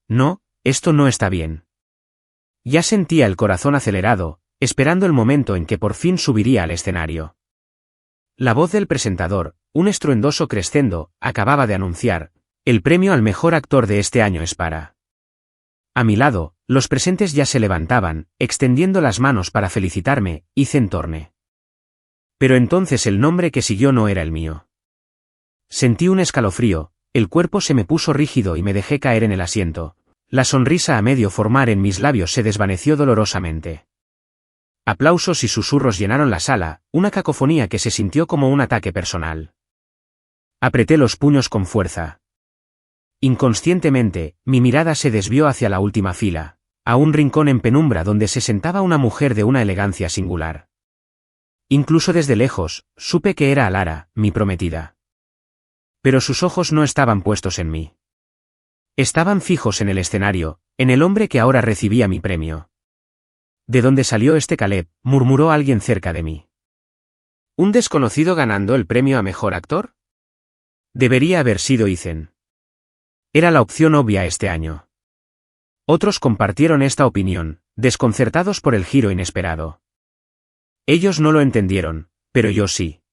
No, esto no está bien. Ya sentía el corazón acelerado, esperando el momento en que por fin subiría al escenario. La voz del presentador, un estruendoso crescendo, acababa de anunciar: el premio al mejor actor de este año es para... A mi lado, los presentes ya se levantaban, extendiendo las manos para felicitarme, Ethan Thorne. Pero entonces el nombre que siguió no era el mío. Sentí un escalofrío, el cuerpo se me puso rígido y me dejé caer en el asiento. La sonrisa a medio formar en mis labios se desvaneció dolorosamente. Aplausos y susurros llenaron la sala, una cacofonía que se sintió como un ataque personal. Apreté los puños con fuerza. Inconscientemente, mi mirada se desvió hacia la última fila, a un rincón en penumbra donde se sentaba una mujer de una elegancia singular. Incluso desde lejos, supe que era Alara, mi prometida. Pero sus ojos no estaban puestos en mí. Estaban fijos en el escenario, en el hombre que ahora recibía mi premio. ¿De dónde salió este Caleb?, murmuró alguien cerca de mí. ¿Un desconocido ganando el premio a mejor actor? Debería haber sido Ethan. Era la opción obvia este año. Otros compartieron esta opinión, desconcertados por el giro inesperado. Ellos no lo entendieron, pero yo sí.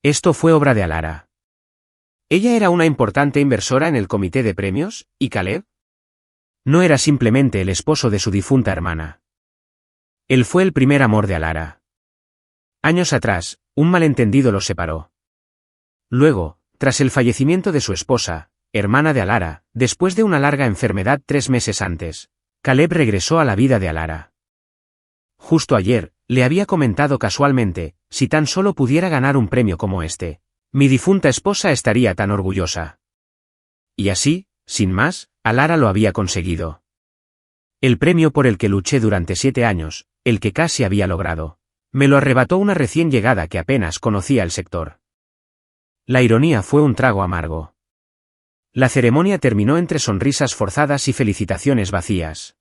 Esto fue obra de Alara. ¿Ella era una importante inversora en el comité de premios, y Caleb? No era simplemente el esposo de su difunta hermana. Él fue el primer amor de Alara. Años atrás, un malentendido los separó. Luego, tras el fallecimiento de su esposa, hermana de Alara, después de una larga enfermedad 3 meses antes, Caleb regresó a la vida de Alara. Justo ayer, le había comentado casualmente: si tan solo pudiera ganar un premio como este, mi difunta esposa estaría tan orgullosa. Y así, sin más, Alara lo había conseguido. El premio por el que luché durante 7 años, el que casi había logrado, me lo arrebató una recién llegada que apenas conocía el sector. La ironía fue un trago amargo. La ceremonia terminó entre sonrisas forzadas y felicitaciones vacías.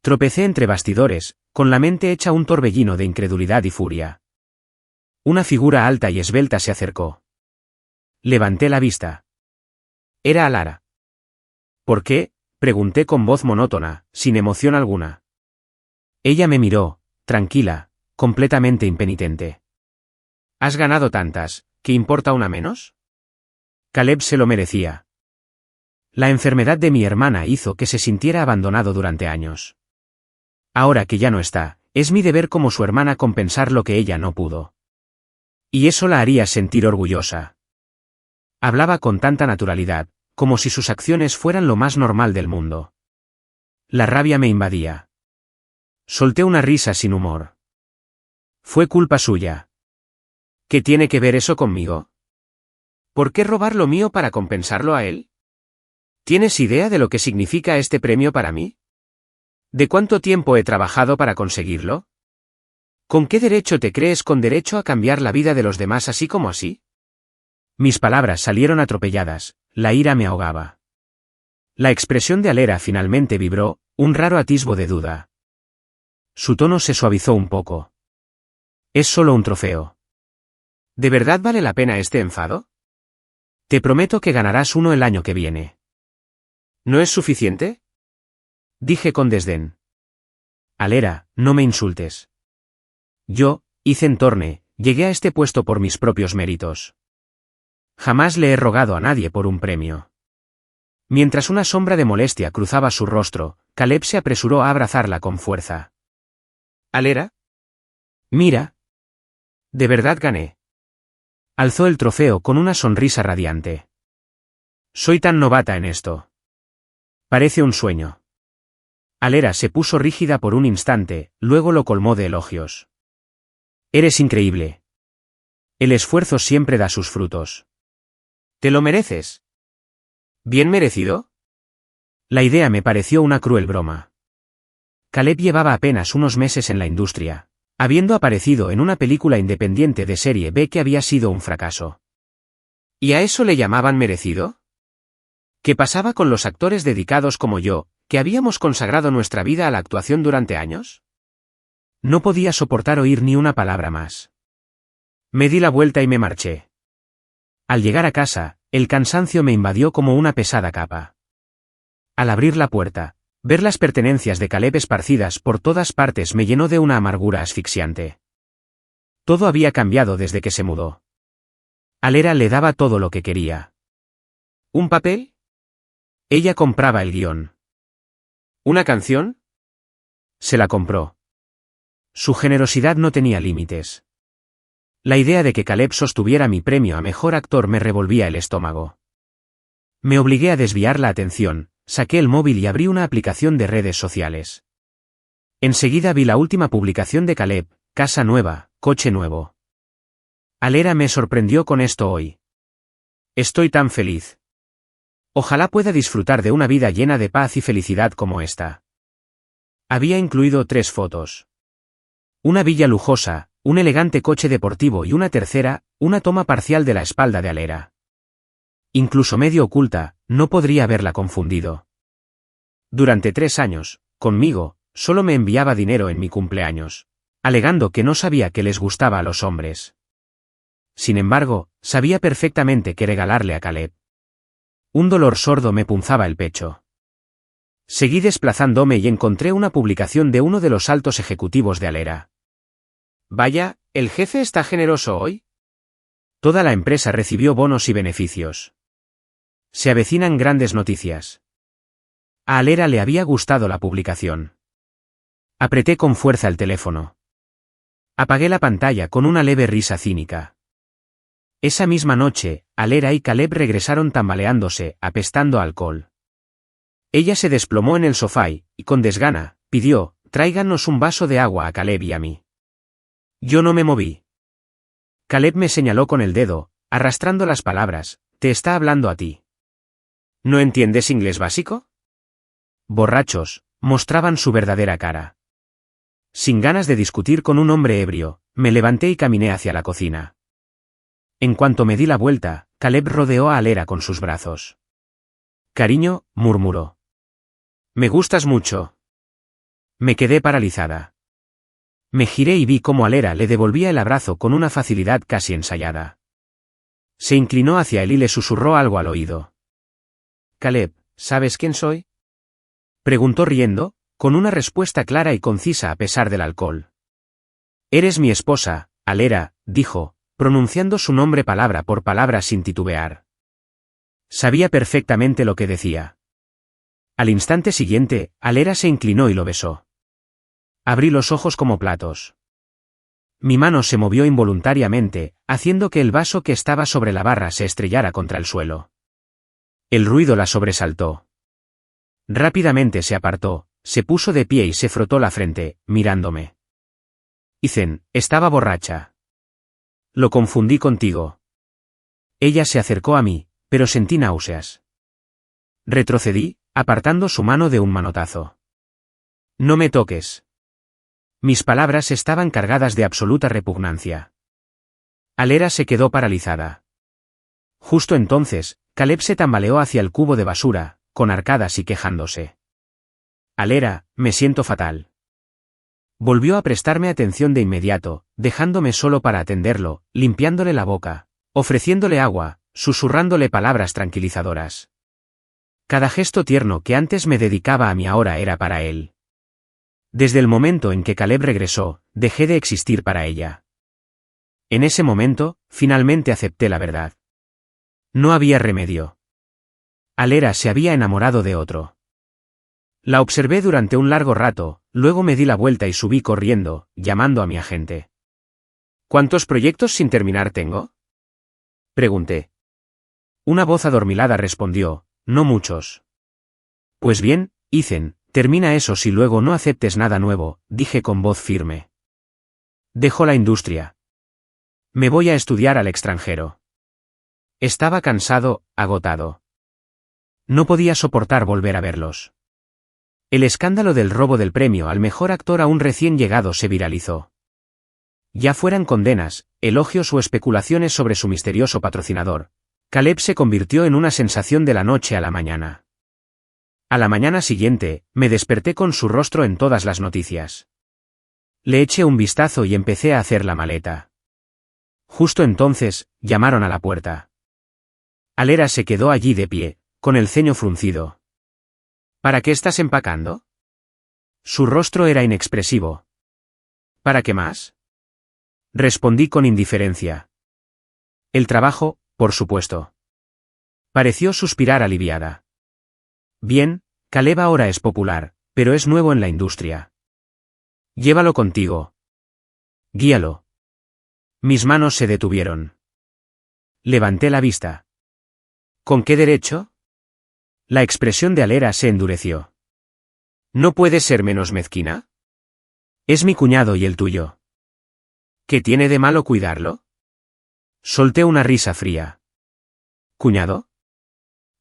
Tropecé entre bastidores, con la mente hecha un torbellino de incredulidad y furia. Una figura alta y esbelta se acercó. Levanté la vista. Era Alara. ¿Por qué?, pregunté con voz monótona, sin emoción alguna. Ella me miró, tranquila, completamente impenitente. ¿Has ganado tantas, que importa una menos? Caleb se lo merecía. La enfermedad de mi hermana hizo que se sintiera abandonado durante años. Ahora que ya no está, es mi deber como su hermana compensar lo que ella no pudo. Y eso la haría sentir orgullosa. Hablaba con tanta naturalidad, como si sus acciones fueran lo más normal del mundo. La rabia me invadía. Solté una risa sin humor. Fue culpa suya. ¿Qué tiene que ver eso conmigo? ¿Por qué robar lo mío para compensarlo a él? ¿Tienes idea de lo que significa este premio para mí? ¿De cuánto tiempo he trabajado para conseguirlo? ¿Con qué derecho te crees con derecho a cambiar la vida de los demás así como así? Mis palabras salieron atropelladas, la ira me ahogaba. La expresión de Alara finalmente vibró, un raro atisbo de duda. Su tono se suavizó un poco. Es solo un trofeo. ¿De verdad vale la pena este enfado? Te prometo que ganarás uno el año que viene. ¿No es suficiente?, dije con desdén. Alara, no me insultes. Yo, Ethan Thorne, llegué a este puesto por mis propios méritos. Jamás le he rogado a nadie por un premio. Mientras una sombra de molestia cruzaba su rostro, Caleb se apresuró a abrazarla con fuerza. ¿Alara? Mira. De verdad gané. Alzó el trofeo con una sonrisa radiante. Soy tan novata en esto. Parece un sueño. Alara se puso rígida por un instante, luego lo colmó de elogios. Eres increíble. El esfuerzo siempre da sus frutos. ¿Te lo mereces? ¿Bien merecido? La idea me pareció una cruel broma. Caleb llevaba apenas unos meses en la industria, habiendo aparecido en una película independiente de serie B que había sido un fracaso. ¿Y a eso le llamaban merecido? ¿Qué pasaba con los actores dedicados como yo, que habíamos consagrado nuestra vida a la actuación durante años? No podía soportar oír ni una palabra más. Me di la vuelta y me marché. Al llegar a casa, el cansancio me invadió como una pesada capa. Al abrir la puerta, ver las pertenencias de Caleb esparcidas por todas partes me llenó de una amargura asfixiante. Todo había cambiado desde que se mudó. Alera le daba todo lo que quería. ¿Un papel? Ella compraba el guión. ¿Una canción? Se la compró. Su generosidad no tenía límites. La idea de que Caleb sostuviera mi premio a mejor actor me revolvía el estómago. Me obligué a desviar la atención, saqué el móvil y abrí una aplicación de redes sociales. Enseguida vi la última publicación de Caleb: casa nueva, coche nuevo. Alera me sorprendió con esto hoy. Estoy tan feliz. Ojalá pueda disfrutar de una vida llena de paz y felicidad como esta. Había incluido 3 fotos. Una villa lujosa, un elegante coche deportivo y una tercera, una toma parcial de la espalda de Alera. Incluso medio oculta, no podría haberla confundido. Durante 3 años, conmigo, solo me enviaba dinero en mi cumpleaños, alegando que no sabía que les gustaba a los hombres. Sin embargo, sabía perfectamente qué regalarle a Caleb. Un dolor sordo me punzaba el pecho. Seguí desplazándome y encontré una publicación de uno de los altos ejecutivos de Alera. Vaya, ¿el jefe está generoso hoy? Toda la empresa recibió bonos y beneficios. Se avecinan grandes noticias. A Alera le había gustado la publicación. Apreté con fuerza el teléfono. Apagué la pantalla con una leve risa cínica. Esa misma noche, Alera y Caleb regresaron tambaleándose, apestando a alcohol. Ella se desplomó en el sofá y, con desgana, pidió: tráiganos un vaso de agua a Caleb y a mí. Yo no me moví. Caleb me señaló con el dedo, arrastrando las palabras: te está hablando a ti. ¿No entiendes inglés básico? Borrachos, mostraban su verdadera cara. Sin ganas de discutir con un hombre ebrio, me levanté y caminé hacia la cocina. En cuanto me di la vuelta, Caleb rodeó a Alera con sus brazos. Cariño, murmuró. Me gustas mucho. Me quedé paralizada. Me giré y vi cómo Alera le devolvía el abrazo con una facilidad casi ensayada. Se inclinó hacia él y le susurró algo al oído. Caleb, ¿sabes quién soy? Preguntó riendo, con una respuesta clara y concisa a pesar del alcohol. Eres mi esposa, Alera, dijo, pronunciando su nombre palabra por palabra sin titubear. Sabía perfectamente lo que decía. Al instante siguiente, Alera se inclinó y lo besó. Abrí los ojos como platos. Mi mano se movió involuntariamente, haciendo que el vaso que estaba sobre la barra se estrellara contra el suelo. El ruido la sobresaltó. Rápidamente se apartó, se puso de pie y se frotó la frente, mirándome. Ethan, estaba borracha. Lo confundí contigo. Ella se acercó a mí, pero sentí náuseas. Retrocedí, apartando su mano de un manotazo. No me toques. Mis palabras estaban cargadas de absoluta repugnancia. Alera se quedó paralizada. Justo entonces, Caleb se tambaleó hacia el cubo de basura, con arcadas y quejándose. Alera, me siento fatal. Volvió a prestarme atención de inmediato, dejándome solo para atenderlo, limpiándole la boca, ofreciéndole agua, susurrándole palabras tranquilizadoras. Cada gesto tierno que antes me dedicaba a mí ahora era para él. Desde el momento en que Caleb regresó, dejé de existir para ella. En ese momento, finalmente acepté la verdad. No había remedio. Alera se había enamorado de otro. La observé durante un largo rato, luego me di la vuelta y subí corriendo, llamando a mi agente. ¿Cuántos proyectos sin terminar tengo? Pregunté. Una voz adormilada respondió: no muchos. Pues bien, Ethan, termina esos y luego no aceptes nada nuevo, dije con voz firme. Dejo la industria. Me voy a estudiar al extranjero. Estaba cansado, agotado. No podía soportar volver a verlos. El escándalo del robo del premio al mejor actor a un recién llegado se viralizó. Ya fueran condenas, elogios o especulaciones sobre su misterioso patrocinador, Caleb se convirtió en una sensación de la noche a la mañana. A la mañana siguiente, me desperté con su rostro en todas las noticias. Le eché un vistazo y empecé a hacer la maleta. Justo entonces, llamaron a la puerta. Alera se quedó allí de pie, con el ceño fruncido. ¿Para qué estás empacando? Su rostro era inexpresivo. ¿Para qué más? Respondí con indiferencia. El trabajo, por supuesto. Pareció suspirar aliviada. Bien, Caleb ahora es popular, pero es nuevo en la industria. Llévalo contigo. Guíalo. Mis manos se detuvieron. Levanté la vista. ¿Con qué derecho? La expresión de Alera se endureció. ¿No puede ser menos mezquina? Es mi cuñado y el tuyo. ¿Qué tiene de malo cuidarlo? Solté una risa fría. ¿Cuñado?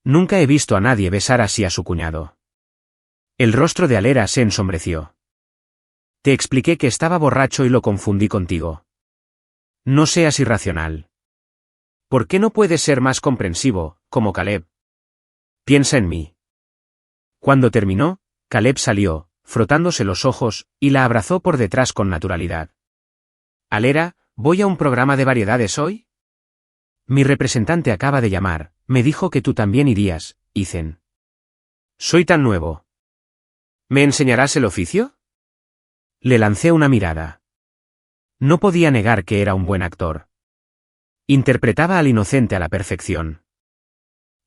Nunca he visto a nadie besar así a su cuñado. El rostro de Alera se ensombreció. Te expliqué que estaba borracho y lo confundí contigo. No seas irracional. ¿Por qué no puedes ser más comprensivo, como Caleb? Piensa en mí. Cuando terminó, Caleb salió, frotándose los ojos, y la abrazó por detrás con naturalidad. Alera, ¿voy a un programa de variedades hoy? Mi representante acaba de llamar, me dijo que tú también irías, Ethan. Soy tan nuevo. ¿Me enseñarás el oficio? Le lancé una mirada. No podía negar que era un buen actor. Interpretaba al inocente a la perfección.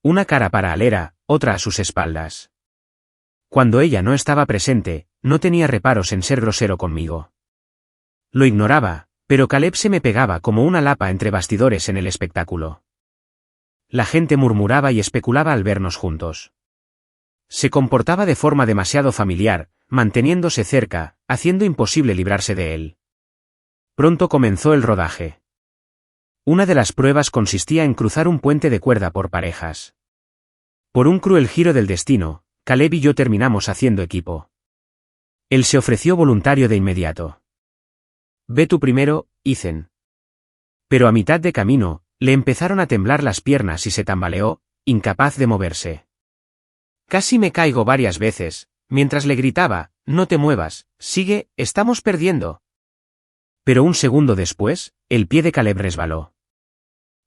Una cara para Alera, otra a sus espaldas. Cuando ella no estaba presente, no tenía reparos en ser grosero conmigo. Lo ignoraba, pero Caleb se me pegaba como una lapa entre bastidores en el espectáculo. La gente murmuraba y especulaba al vernos juntos. Se comportaba de forma demasiado familiar, manteniéndose cerca, haciendo imposible librarse de él. Pronto comenzó el rodaje. Una de las pruebas consistía en cruzar un puente de cuerda por parejas. Por un cruel giro del destino, Caleb y yo terminamos haciendo equipo. Él se ofreció voluntario de inmediato. Ve tú primero, Ethan. Pero a mitad de camino, le empezaron a temblar las piernas y se tambaleó, incapaz de moverse. Casi me caigo varias veces, mientras le gritaba, no te muevas, sigue, estamos perdiendo. Pero un segundo después, el pie de Caleb resbaló.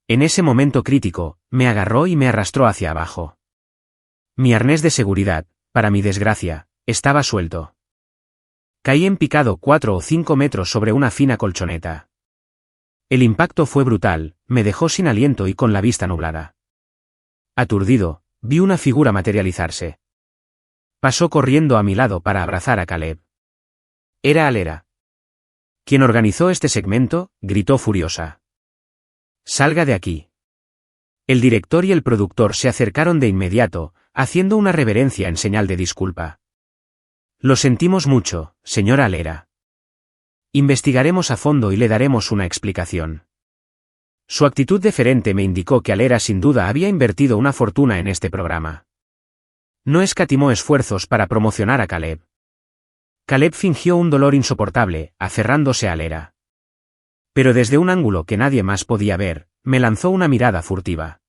En ese momento crítico, me agarró y me arrastró hacia abajo. Mi arnés de seguridad, para mi desgracia, estaba suelto. Caí en picado 4 o 5 metros sobre una fina colchoneta. El impacto fue brutal, me dejó sin aliento y con la vista nublada. Aturdido, vi una figura materializarse. Pasó corriendo a mi lado para abrazar a Caleb. Era Alera. Quien organizó este segmento, gritó furiosa. Salga de aquí. El director y el productor se acercaron de inmediato, haciendo una reverencia en señal de disculpa. Lo sentimos mucho, señora Alera. Investigaremos a fondo y le daremos una explicación. Su actitud deferente me indicó que Alera sin duda había invertido una fortuna en este programa. No escatimó esfuerzos para promocionar a Caleb. Caleb fingió un dolor insoportable, aferrándose a Alera. Pero desde un ángulo que nadie más podía ver, me lanzó una mirada furtiva.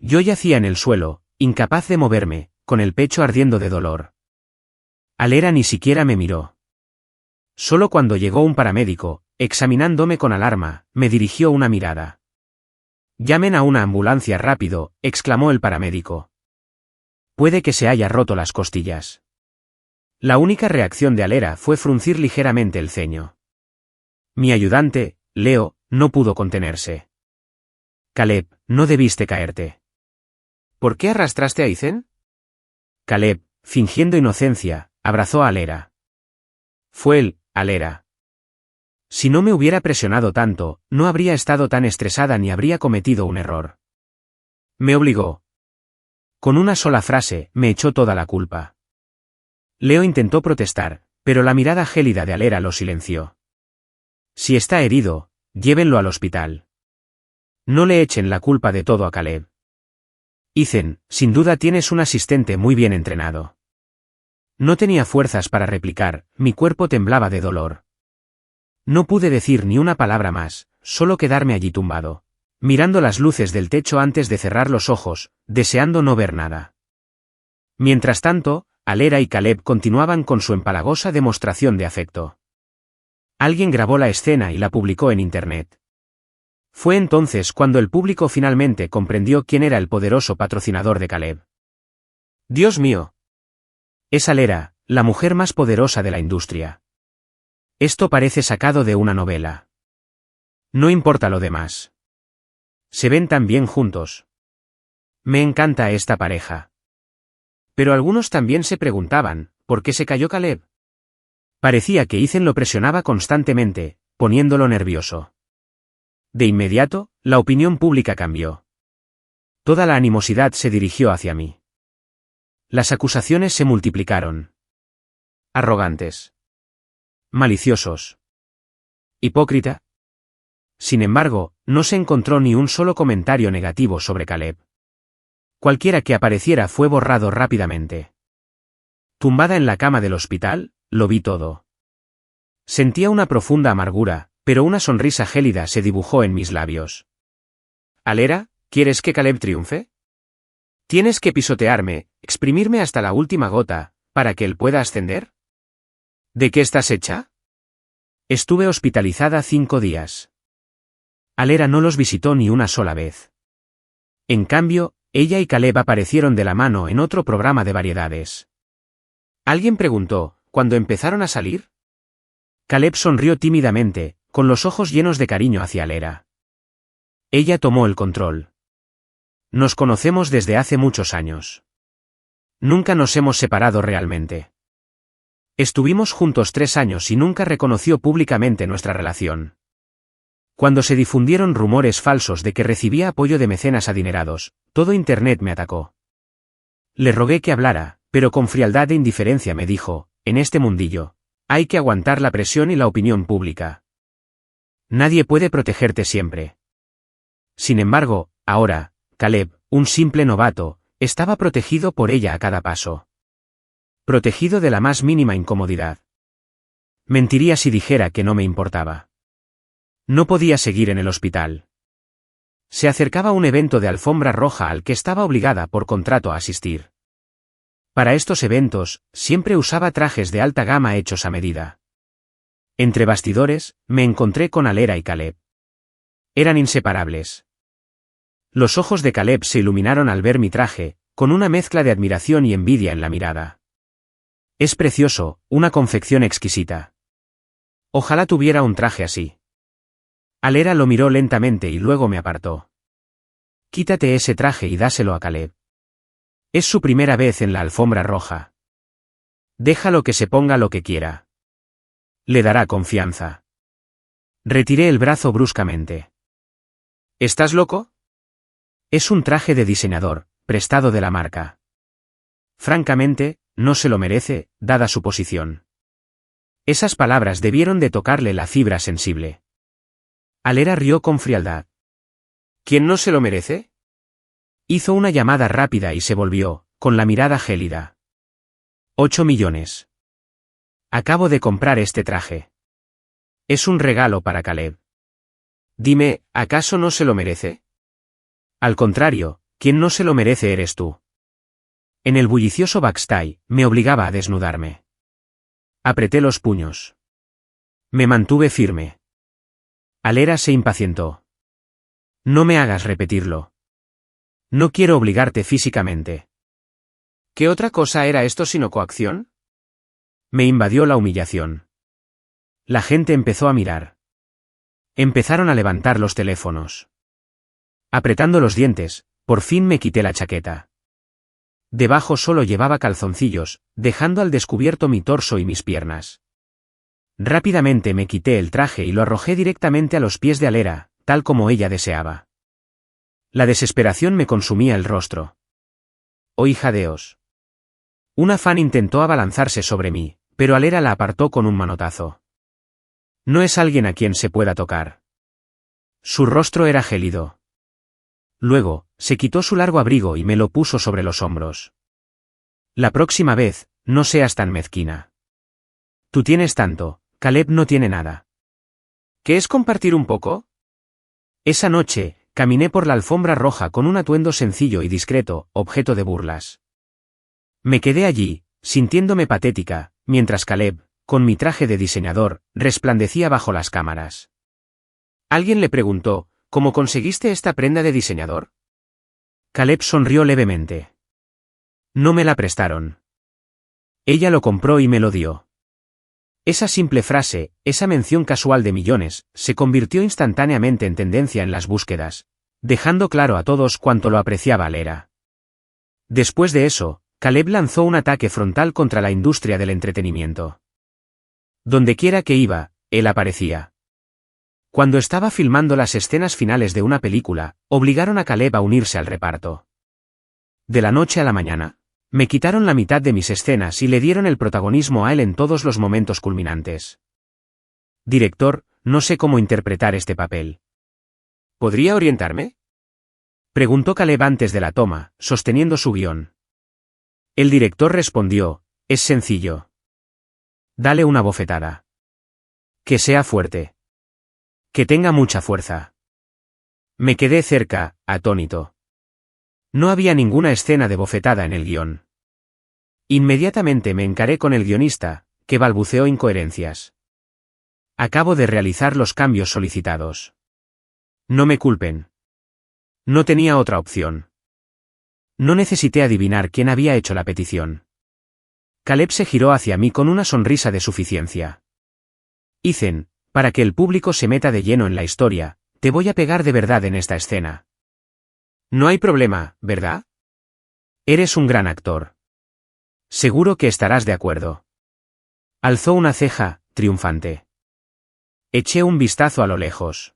Yo yacía en el suelo, incapaz de moverme, con el pecho ardiendo de dolor. Alera ni siquiera me miró. Solo cuando llegó un paramédico, examinándome con alarma, me dirigió una mirada. Llamen a una ambulancia rápido, exclamó el paramédico. Puede que se haya roto las costillas. La única reacción de Alera fue fruncir ligeramente el ceño. Mi ayudante, Leo, no pudo contenerse. Caleb, no debiste caerte. ¿Por qué arrastraste a Ethan? Caleb, fingiendo inocencia, abrazó a Alera. Fue él, Alera. Si no me hubiera presionado tanto, no habría estado tan estresada ni habría cometido un error. Me obligó. Con una sola frase, me echó toda la culpa. Leo intentó protestar, pero la mirada gélida de Alera lo silenció. Si está herido, llévenlo al hospital. No le echen la culpa de todo a Caleb. Ethan, sin duda tienes un asistente muy bien entrenado. No tenía fuerzas para replicar, mi cuerpo temblaba de dolor. No pude decir ni una palabra más, solo quedarme allí tumbado, mirando las luces del techo antes de cerrar los ojos, deseando no ver nada. Mientras tanto, Alera y Caleb continuaban con su empalagosa demostración de afecto. Alguien grabó la escena y la publicó en Internet. Fue entonces cuando el público finalmente comprendió quién era el poderoso patrocinador de Caleb. Dios mío. Es Alera, la mujer más poderosa de la industria. Esto parece sacado de una novela. No importa lo demás. Se ven tan bien juntos. Me encanta esta pareja. Pero algunos también se preguntaban, ¿por qué se cayó Caleb? Parecía que Ethan lo presionaba constantemente, poniéndolo nervioso. De inmediato, la opinión pública cambió. Toda la animosidad se dirigió hacia mí. Las acusaciones se multiplicaron. Arrogantes. Maliciosos. Hipócrita. Sin embargo, no se encontró ni un solo comentario negativo sobre Caleb. Cualquiera que apareciera fue borrado rápidamente. Tumbada en la cama del hospital, lo vi todo. Sentía una profunda amargura, pero una sonrisa gélida se dibujó en mis labios. Alera, ¿quieres que Caleb triunfe? Tienes que pisotearme, exprimirme hasta la última gota, para que él pueda ascender. ¿De qué estás hecha? Estuve hospitalizada 5 días. Alera no los visitó ni una sola vez. En cambio, ella y Caleb aparecieron de la mano en otro programa de variedades. Alguien preguntó, ¿cuándo empezaron a salir? Caleb sonrió tímidamente, con los ojos llenos de cariño hacia Alera. Ella tomó el control. Nos conocemos desde hace muchos años. Nunca nos hemos separado realmente. Estuvimos juntos 3 años y nunca reconoció públicamente nuestra relación. Cuando se difundieron rumores falsos de que recibía apoyo de mecenas adinerados, todo Internet me atacó. Le rogué que hablara, pero con frialdad e indiferencia me dijo, en este mundillo, hay que aguantar la presión y la opinión pública. Nadie puede protegerte siempre. Sin embargo, ahora, Caleb, un simple novato, estaba protegido por ella a cada paso. Protegido de la más mínima incomodidad. Mentiría si dijera que no me importaba. No podía seguir en el hospital. Se acercaba un evento de alfombra roja al que estaba obligada por contrato a asistir. Para estos eventos, siempre usaba trajes de alta gama hechos a medida. Entre bastidores, me encontré con Alera y Caleb. Eran inseparables. Los ojos de Caleb se iluminaron al ver mi traje, con una mezcla de admiración y envidia en la mirada. Es precioso, una confección exquisita. Ojalá tuviera un traje así. Alera lo miró lentamente y luego me apartó. Quítate ese traje y dáselo a Caleb. Es su primera vez en la alfombra roja. Déjalo que se ponga lo que quiera. Le dará confianza. Retiré el brazo bruscamente. ¿Estás loco? Es un traje de diseñador, prestado de la marca. Francamente, no se lo merece, dada su posición. Esas palabras debieron de tocarle la fibra sensible. Alera rió con frialdad. ¿Quién no se lo merece? Hizo una llamada rápida y se volvió, con la mirada gélida. 8 millones. Acabo de comprar este traje. Es un regalo para Caleb. Dime, ¿acaso no se lo merece? Al contrario, quien no se lo merece eres tú. En el bullicioso backstage, me obligaba a desnudarme. Apreté los puños. Me mantuve firme. Alera se impacientó. No me hagas repetirlo. No quiero obligarte físicamente. ¿Qué otra cosa era esto sino coacción? Me invadió la humillación. La gente empezó a mirar. Empezaron a levantar los teléfonos. Apretando los dientes, por fin me quité la chaqueta. Debajo solo llevaba calzoncillos, dejando al descubierto mi torso y mis piernas. Rápidamente me quité el traje y lo arrojé directamente a los pies de Alera, tal como ella deseaba. La desesperación me consumía el rostro. Oí jadeos. Una fan intentó abalanzarse sobre mí, pero Alera la apartó con un manotazo. No es alguien a quien se pueda tocar. Su rostro era gélido. Luego, se quitó su largo abrigo y me lo puso sobre los hombros. La próxima vez, no seas tan mezquina. Tú tienes tanto, Caleb no tiene nada. ¿Qué es compartir un poco? Esa noche, caminé por la alfombra roja con un atuendo sencillo y discreto, objeto de burlas. Me quedé allí, sintiéndome patética, mientras Caleb, con mi traje de diseñador, resplandecía bajo las cámaras. Alguien le preguntó, ¿cómo conseguiste esta prenda de diseñador? Caleb sonrió levemente. No me la prestaron. Ella lo compró y me lo dio. Esa simple frase, esa mención casual de millones, se convirtió instantáneamente en tendencia en las búsquedas, dejando claro a todos cuánto lo apreciaba Alera. Después de eso, Caleb lanzó un ataque frontal contra la industria del entretenimiento. Dondequiera que iba, él aparecía. Cuando estaba filmando las escenas finales de una película, obligaron a Caleb a unirse al reparto. De la noche a la mañana, me quitaron la mitad de mis escenas y le dieron el protagonismo a él en todos los momentos culminantes. Director, no sé cómo interpretar este papel. ¿Podría orientarme? Preguntó Caleb antes de la toma, sosteniendo su guión. El director respondió, es sencillo. Dale una bofetada. Que sea fuerte. Que tenga mucha fuerza. Me quedé cerca, atónito. No había ninguna escena de bofetada en el guión. Inmediatamente me encaré con el guionista, que balbuceó incoherencias. Acabo de realizar los cambios solicitados. No me culpen. No tenía otra opción. No necesité adivinar quién había hecho la petición. Caleb se giró hacia mí con una sonrisa de suficiencia. Ethan, para que el público se meta de lleno en la historia, te voy a pegar de verdad en esta escena. No hay problema, ¿verdad? Eres un gran actor. Seguro que estarás de acuerdo. Alzó una ceja, triunfante. Eché un vistazo a lo lejos.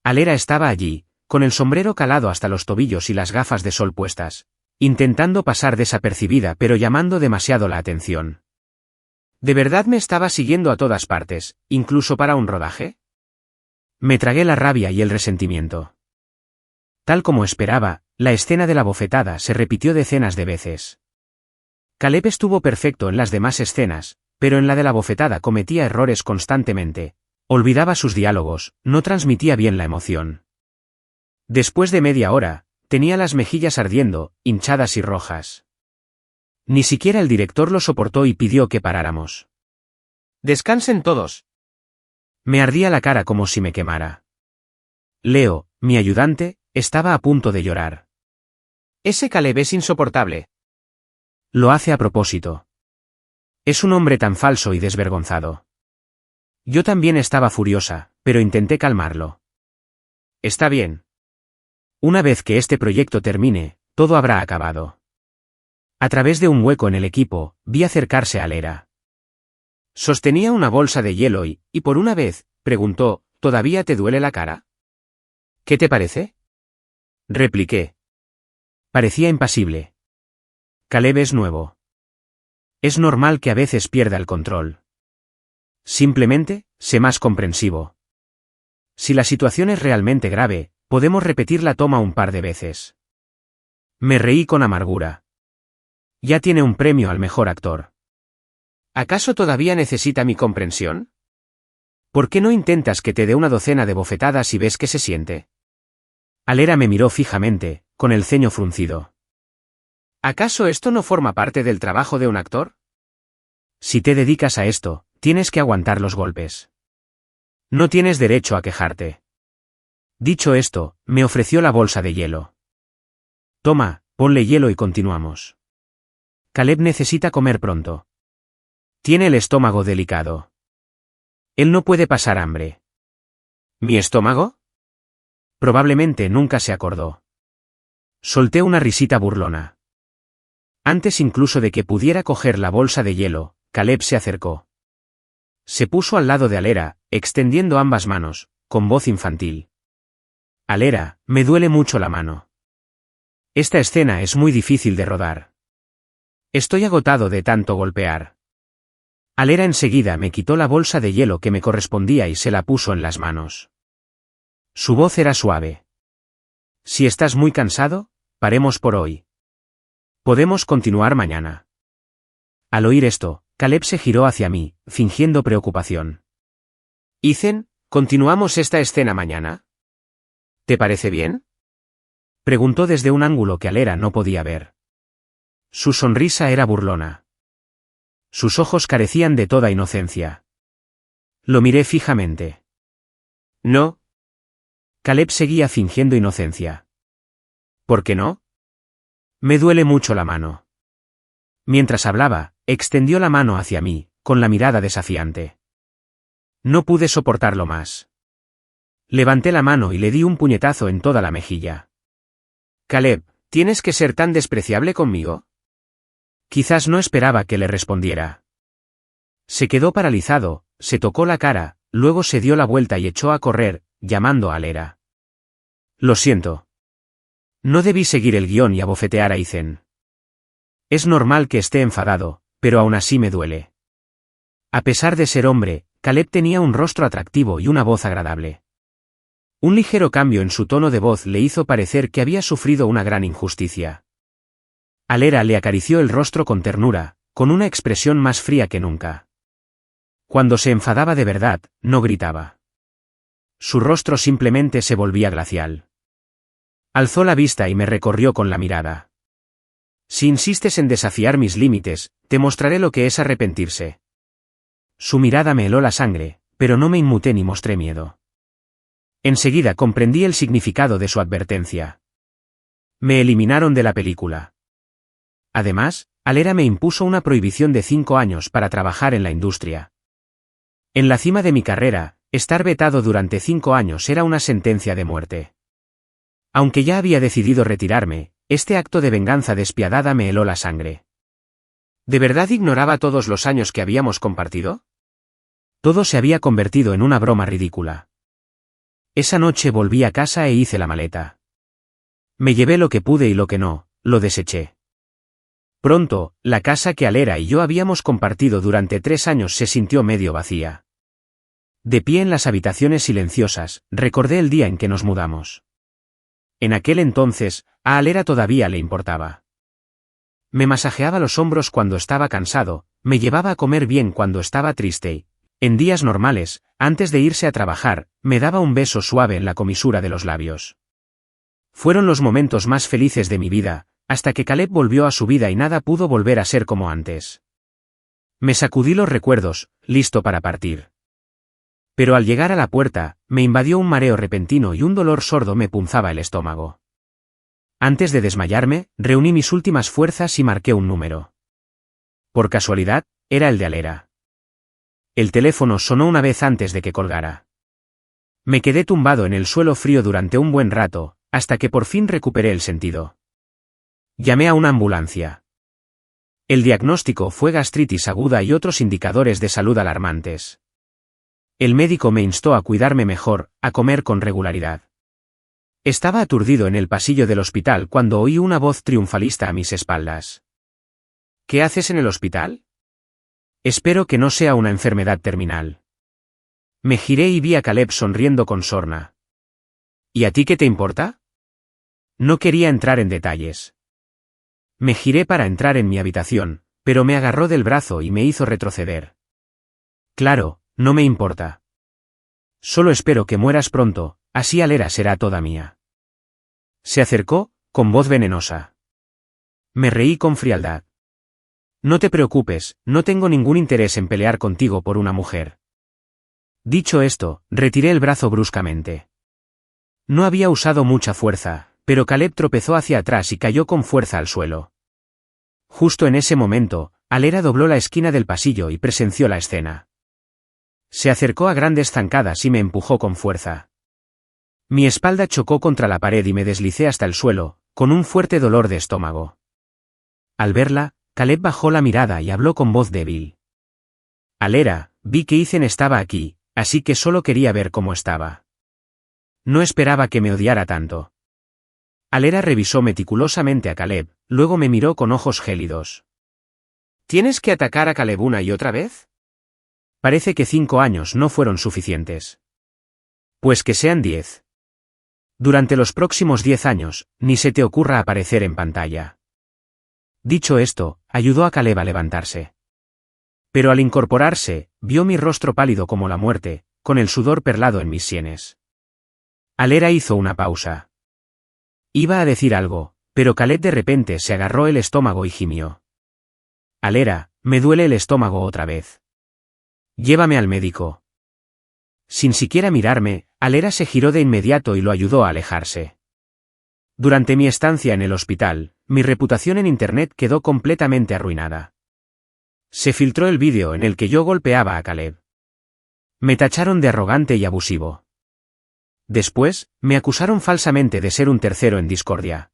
Alera estaba allí, con el sombrero calado hasta los tobillos y las gafas de sol puestas, intentando pasar desapercibida pero llamando demasiado la atención. ¿De verdad me estaba siguiendo a todas partes, incluso para un rodaje? Me tragué la rabia y el resentimiento. Tal como esperaba, la escena de la bofetada se repitió decenas de veces. Caleb estuvo perfecto en las demás escenas, pero en la de la bofetada cometía errores constantemente, olvidaba sus diálogos, no transmitía bien la emoción. Después de media hora, tenía las mejillas ardiendo, hinchadas y rojas. Ni siquiera el director lo soportó y pidió que paráramos. «Descansen todos». Me ardía la cara como si me quemara. Leo, mi ayudante, estaba a punto de llorar. «Ese Caleb es insoportable». Lo hace a propósito. Es un hombre tan falso y desvergonzado. Yo también estaba furiosa, pero intenté calmarlo. Está bien. Una vez que este proyecto termine, todo habrá acabado. A través de un hueco en el equipo, vi acercarse a Alera. Sostenía una bolsa de hielo y, por una vez, preguntó, ¿todavía te duele la cara? ¿Qué te parece? Repliqué. Parecía impasible. Caleb es nuevo. Es normal que a veces pierda el control. Simplemente, sé más comprensivo. Si la situación es realmente grave, podemos repetir la toma un par de veces. Me reí con amargura. Ya tiene un premio al mejor actor. ¿Acaso todavía necesita mi comprensión? ¿Por qué no intentas que te dé una docena de bofetadas y ves qué se siente? Alera me miró fijamente, con el ceño fruncido. ¿Acaso esto no forma parte del trabajo de un actor? Si te dedicas a esto, tienes que aguantar los golpes. No tienes derecho a quejarte. Dicho esto, me ofreció la bolsa de hielo. Toma, ponle hielo y continuamos. Caleb necesita comer pronto. Tiene el estómago delicado. Él no puede pasar hambre. ¿Mi estómago? Probablemente nunca se acordó. Solté una risita burlona. Antes incluso de que pudiera coger la bolsa de hielo, Caleb se acercó. Se puso al lado de Alera, extendiendo ambas manos, con voz infantil. Alera, me duele mucho la mano. Esta escena es muy difícil de rodar. Estoy agotado de tanto golpear. Alera enseguida me quitó la bolsa de hielo que me correspondía y se la puso en las manos. Su voz era suave. Si estás muy cansado, paremos por hoy. Podemos continuar mañana. Al oír esto, Caleb se giró hacia mí, fingiendo preocupación. Ethan, ¿continuamos esta escena mañana? ¿Te parece bien? Preguntó desde un ángulo que Alera no podía ver. Su sonrisa era burlona. Sus ojos carecían de toda inocencia. Lo miré fijamente. No. Caleb seguía fingiendo inocencia. ¿Por qué no? Me duele mucho la mano. Mientras hablaba, extendió la mano hacia mí, con la mirada desafiante. No pude soportarlo más. Levanté la mano y le di un puñetazo en toda la mejilla. Caleb, ¿tienes que ser tan despreciable conmigo? Quizás no esperaba que le respondiera. Se quedó paralizado, se tocó la cara, luego se dio la vuelta y echó a correr, llamando a Alera. Lo siento. No debí seguir el guión y abofetear a Ethan. Es normal que esté enfadado, pero aún así me duele. A pesar de ser hombre, Caleb tenía un rostro atractivo y una voz agradable. Un ligero cambio en su tono de voz le hizo parecer que había sufrido una gran injusticia. Alera le acarició el rostro con ternura, con una expresión más fría que nunca. Cuando se enfadaba de verdad, no gritaba. Su rostro simplemente se volvía glacial. Alzó la vista y me recorrió con la mirada. Si insistes en desafiar mis límites, te mostraré lo que es arrepentirse. Su mirada me heló la sangre, pero no me inmuté ni mostré miedo. Enseguida comprendí el significado de su advertencia. Me eliminaron de la película. Además, Alera me impuso una prohibición de 5 años para trabajar en la industria. En la cima de mi carrera, estar vetado durante 5 años era una sentencia de muerte. Aunque ya había decidido retirarme, este acto de venganza despiadada me heló la sangre. ¿De verdad ignoraba todos los años que habíamos compartido? Todo se había convertido en una broma ridícula. Esa noche volví a casa e hice la maleta. Me llevé lo que pude y lo que no, lo deseché. Pronto, la casa que Alera y yo habíamos compartido durante 3 años se sintió medio vacía. De pie en las habitaciones silenciosas, recordé el día en que nos mudamos. En aquel entonces, a Alera todavía le importaba. Me masajeaba los hombros cuando estaba cansado, me llevaba a comer bien cuando estaba triste y, en días normales, antes de irse a trabajar, me daba un beso suave en la comisura de los labios. Fueron los momentos más felices de mi vida, hasta que Caleb volvió a su vida y nada pudo volver a ser como antes. Me sacudí los recuerdos, listo para partir. Pero al llegar a la puerta, me invadió un mareo repentino y un dolor sordo me punzaba el estómago. Antes de desmayarme, reuní mis últimas fuerzas y marqué un número. Por casualidad, era el de Alera. El teléfono sonó una vez antes de que colgara. Me quedé tumbado en el suelo frío durante un buen rato, hasta que por fin recuperé el sentido. Llamé a una ambulancia. El diagnóstico fue gastritis aguda y otros indicadores de salud alarmantes. El médico me instó a cuidarme mejor, a comer con regularidad. Estaba aturdido en el pasillo del hospital cuando oí una voz triunfalista a mis espaldas. ¿Qué haces en el hospital? Espero que no sea una enfermedad terminal. Me giré y vi a Caleb sonriendo con sorna. ¿Y a ti qué te importa? No quería entrar en detalles. Me giré para entrar en mi habitación, pero me agarró del brazo y me hizo retroceder. Claro, no me importa. Solo espero que mueras pronto, así Alera será toda mía. Se acercó, con voz venenosa. Me reí con frialdad. No te preocupes, no tengo ningún interés en pelear contigo por una mujer. Dicho esto, retiré el brazo bruscamente. No había usado mucha fuerza, pero Caleb tropezó hacia atrás y cayó con fuerza al suelo. Justo en ese momento, Alera dobló la esquina del pasillo y presenció la escena. Se acercó a grandes zancadas y me empujó con fuerza. Mi espalda chocó contra la pared y me deslicé hasta el suelo, con un fuerte dolor de estómago. Al verla, Caleb bajó la mirada y habló con voz débil. Alera, vi que Ethan estaba aquí, así que solo quería ver cómo estaba. No esperaba que me odiara tanto. Alera revisó meticulosamente a Caleb, luego me miró con ojos gélidos. ¿Tienes que atacar a Caleb una y otra vez? Parece que 5 años no fueron suficientes. Pues que sean 10. Durante los próximos 10 años, ni se te ocurra aparecer en pantalla. Dicho esto, ayudó a Caleb a levantarse. Pero al incorporarse, vio mi rostro pálido como la muerte, con el sudor perlado en mis sienes. Alera hizo una pausa. Iba a decir algo, pero Caleb de repente se agarró el estómago y gimió. Alera, me duele el estómago otra vez. Llévame al médico. Sin siquiera mirarme, Alera se giró de inmediato y lo ayudó a alejarse. Durante mi estancia en el hospital, mi reputación en Internet quedó completamente arruinada. Se filtró el vídeo en el que yo golpeaba a Caleb. Me tacharon de arrogante y abusivo. Después, me acusaron falsamente de ser un tercero en discordia.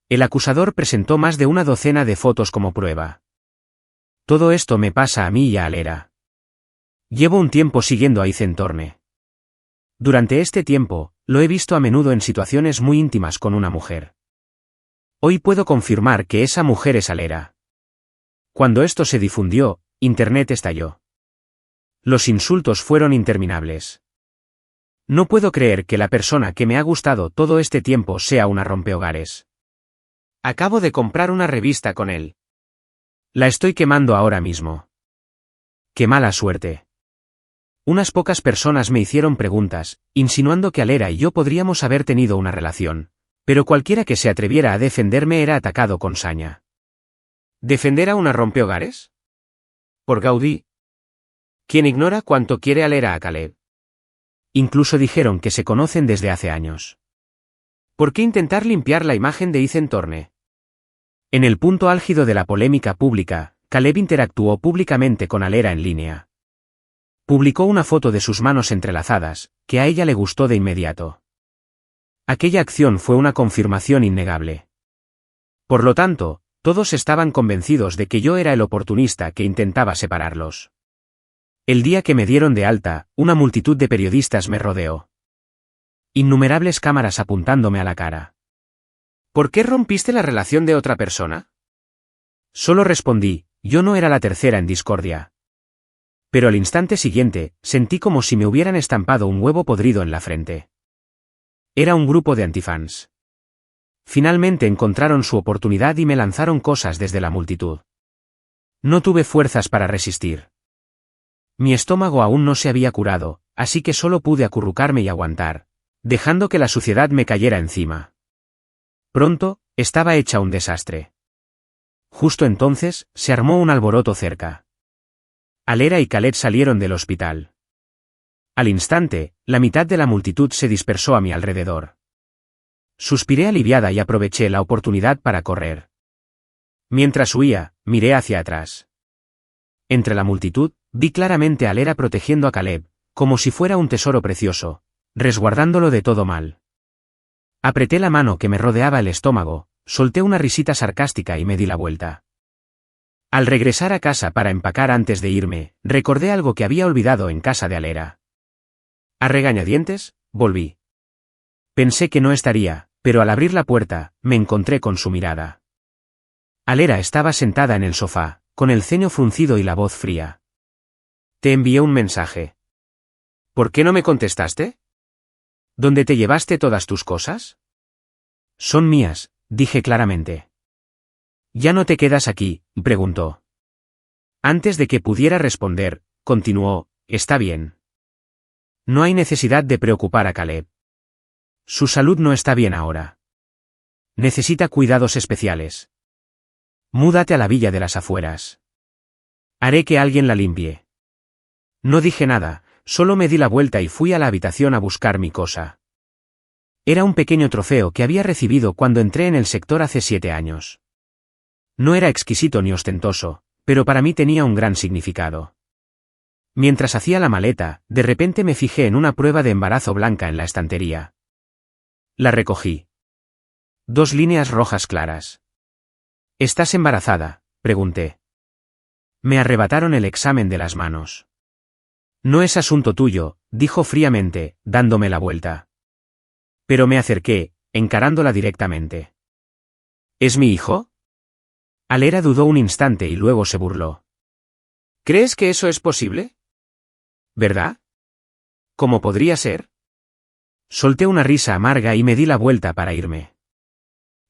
El acusador presentó más de una docena de fotos como prueba. Todo esto me pasa a mí y a Alera. Llevo un tiempo siguiendo a Ethan Thorne. Durante este tiempo, lo he visto a menudo en situaciones muy íntimas con una mujer. Hoy puedo confirmar que esa mujer es Alera. Cuando esto se difundió, Internet estalló. Los insultos fueron interminables. No puedo creer que la persona que me ha gustado todo este tiempo sea una rompehogares. Acabo de comprar una revista con él. La estoy quemando ahora mismo. ¡Qué mala suerte! Unas pocas personas me hicieron preguntas, insinuando que Alera y yo podríamos haber tenido una relación, pero cualquiera que se atreviera a defenderme era atacado con saña. ¿Defender a una rompehogares? Por Gaudí. ¿Quién ignora cuánto quiere Alera a Caleb? Incluso dijeron que se conocen desde hace años. ¿Por qué intentar limpiar la imagen de Ethan Thorne? En el punto álgido de la polémica pública, Caleb interactuó públicamente con Alera en línea. Publicó una foto de sus manos entrelazadas, que a ella le gustó de inmediato. Aquella acción fue una confirmación innegable. Por lo tanto, todos estaban convencidos de que yo era el oportunista que intentaba separarlos. El día que me dieron de alta, una multitud de periodistas me rodeó. Innumerables cámaras apuntándome a la cara. ¿Por qué rompiste la relación de otra persona? Solo respondí, yo no era la tercera en discordia. Pero al instante siguiente, sentí como si me hubieran estampado un huevo podrido en la frente. Era un grupo de antifans. Finalmente encontraron su oportunidad y me lanzaron cosas desde la multitud. No tuve fuerzas para resistir. Mi estómago aún no se había curado, así que solo pude acurrucarme y aguantar, dejando que la suciedad me cayera encima. Pronto, estaba hecha un desastre. Justo entonces, se armó un alboroto cerca. Alera y Caleb salieron del hospital. Al instante, la mitad de la multitud se dispersó a mi alrededor. Suspiré aliviada y aproveché la oportunidad para correr. Mientras huía, miré hacia atrás. Entre la multitud, vi claramente a Alera protegiendo a Caleb, como si fuera un tesoro precioso, resguardándolo de todo mal. Apreté la mano que me rodeaba el estómago, solté una risita sarcástica y me di la vuelta. Al regresar a casa para empacar antes de irme, recordé algo que había olvidado en casa de Alera. A regañadientes, volví. Pensé que no estaría, pero al abrir la puerta, me encontré con su mirada. Alera estaba sentada en el sofá, con el ceño fruncido y la voz fría. Te envié un mensaje. ¿Por qué no me contestaste? ¿Dónde te llevaste todas tus cosas? Son mías, dije claramente. ¿Ya no te quedas aquí?, preguntó. Antes de que pudiera responder, continuó, está bien. No hay necesidad de preocupar a Caleb. Su salud no está bien ahora. Necesita cuidados especiales. Múdate a la villa de las afueras. Haré que alguien la limpie. No dije nada, solo me di la vuelta y fui a la habitación a buscar mi cosa. Era un pequeño trofeo que había recibido cuando entré en el sector hace 7 años. No era exquisito ni ostentoso, pero para mí tenía un gran significado. Mientras hacía la maleta, de repente me fijé en una prueba de embarazo blanca en la estantería. La recogí. 2 líneas rojas claras. ¿Estás embarazada?, pregunté. Me arrebataron el examen de las manos. No es asunto tuyo, dijo fríamente, dándome la vuelta. Pero me acerqué, encarándola directamente. ¿Es mi hijo? Alera dudó un instante y luego se burló. ¿Crees que eso es posible? ¿Verdad? ¿Cómo podría ser? Solté una risa amarga y me di la vuelta para irme.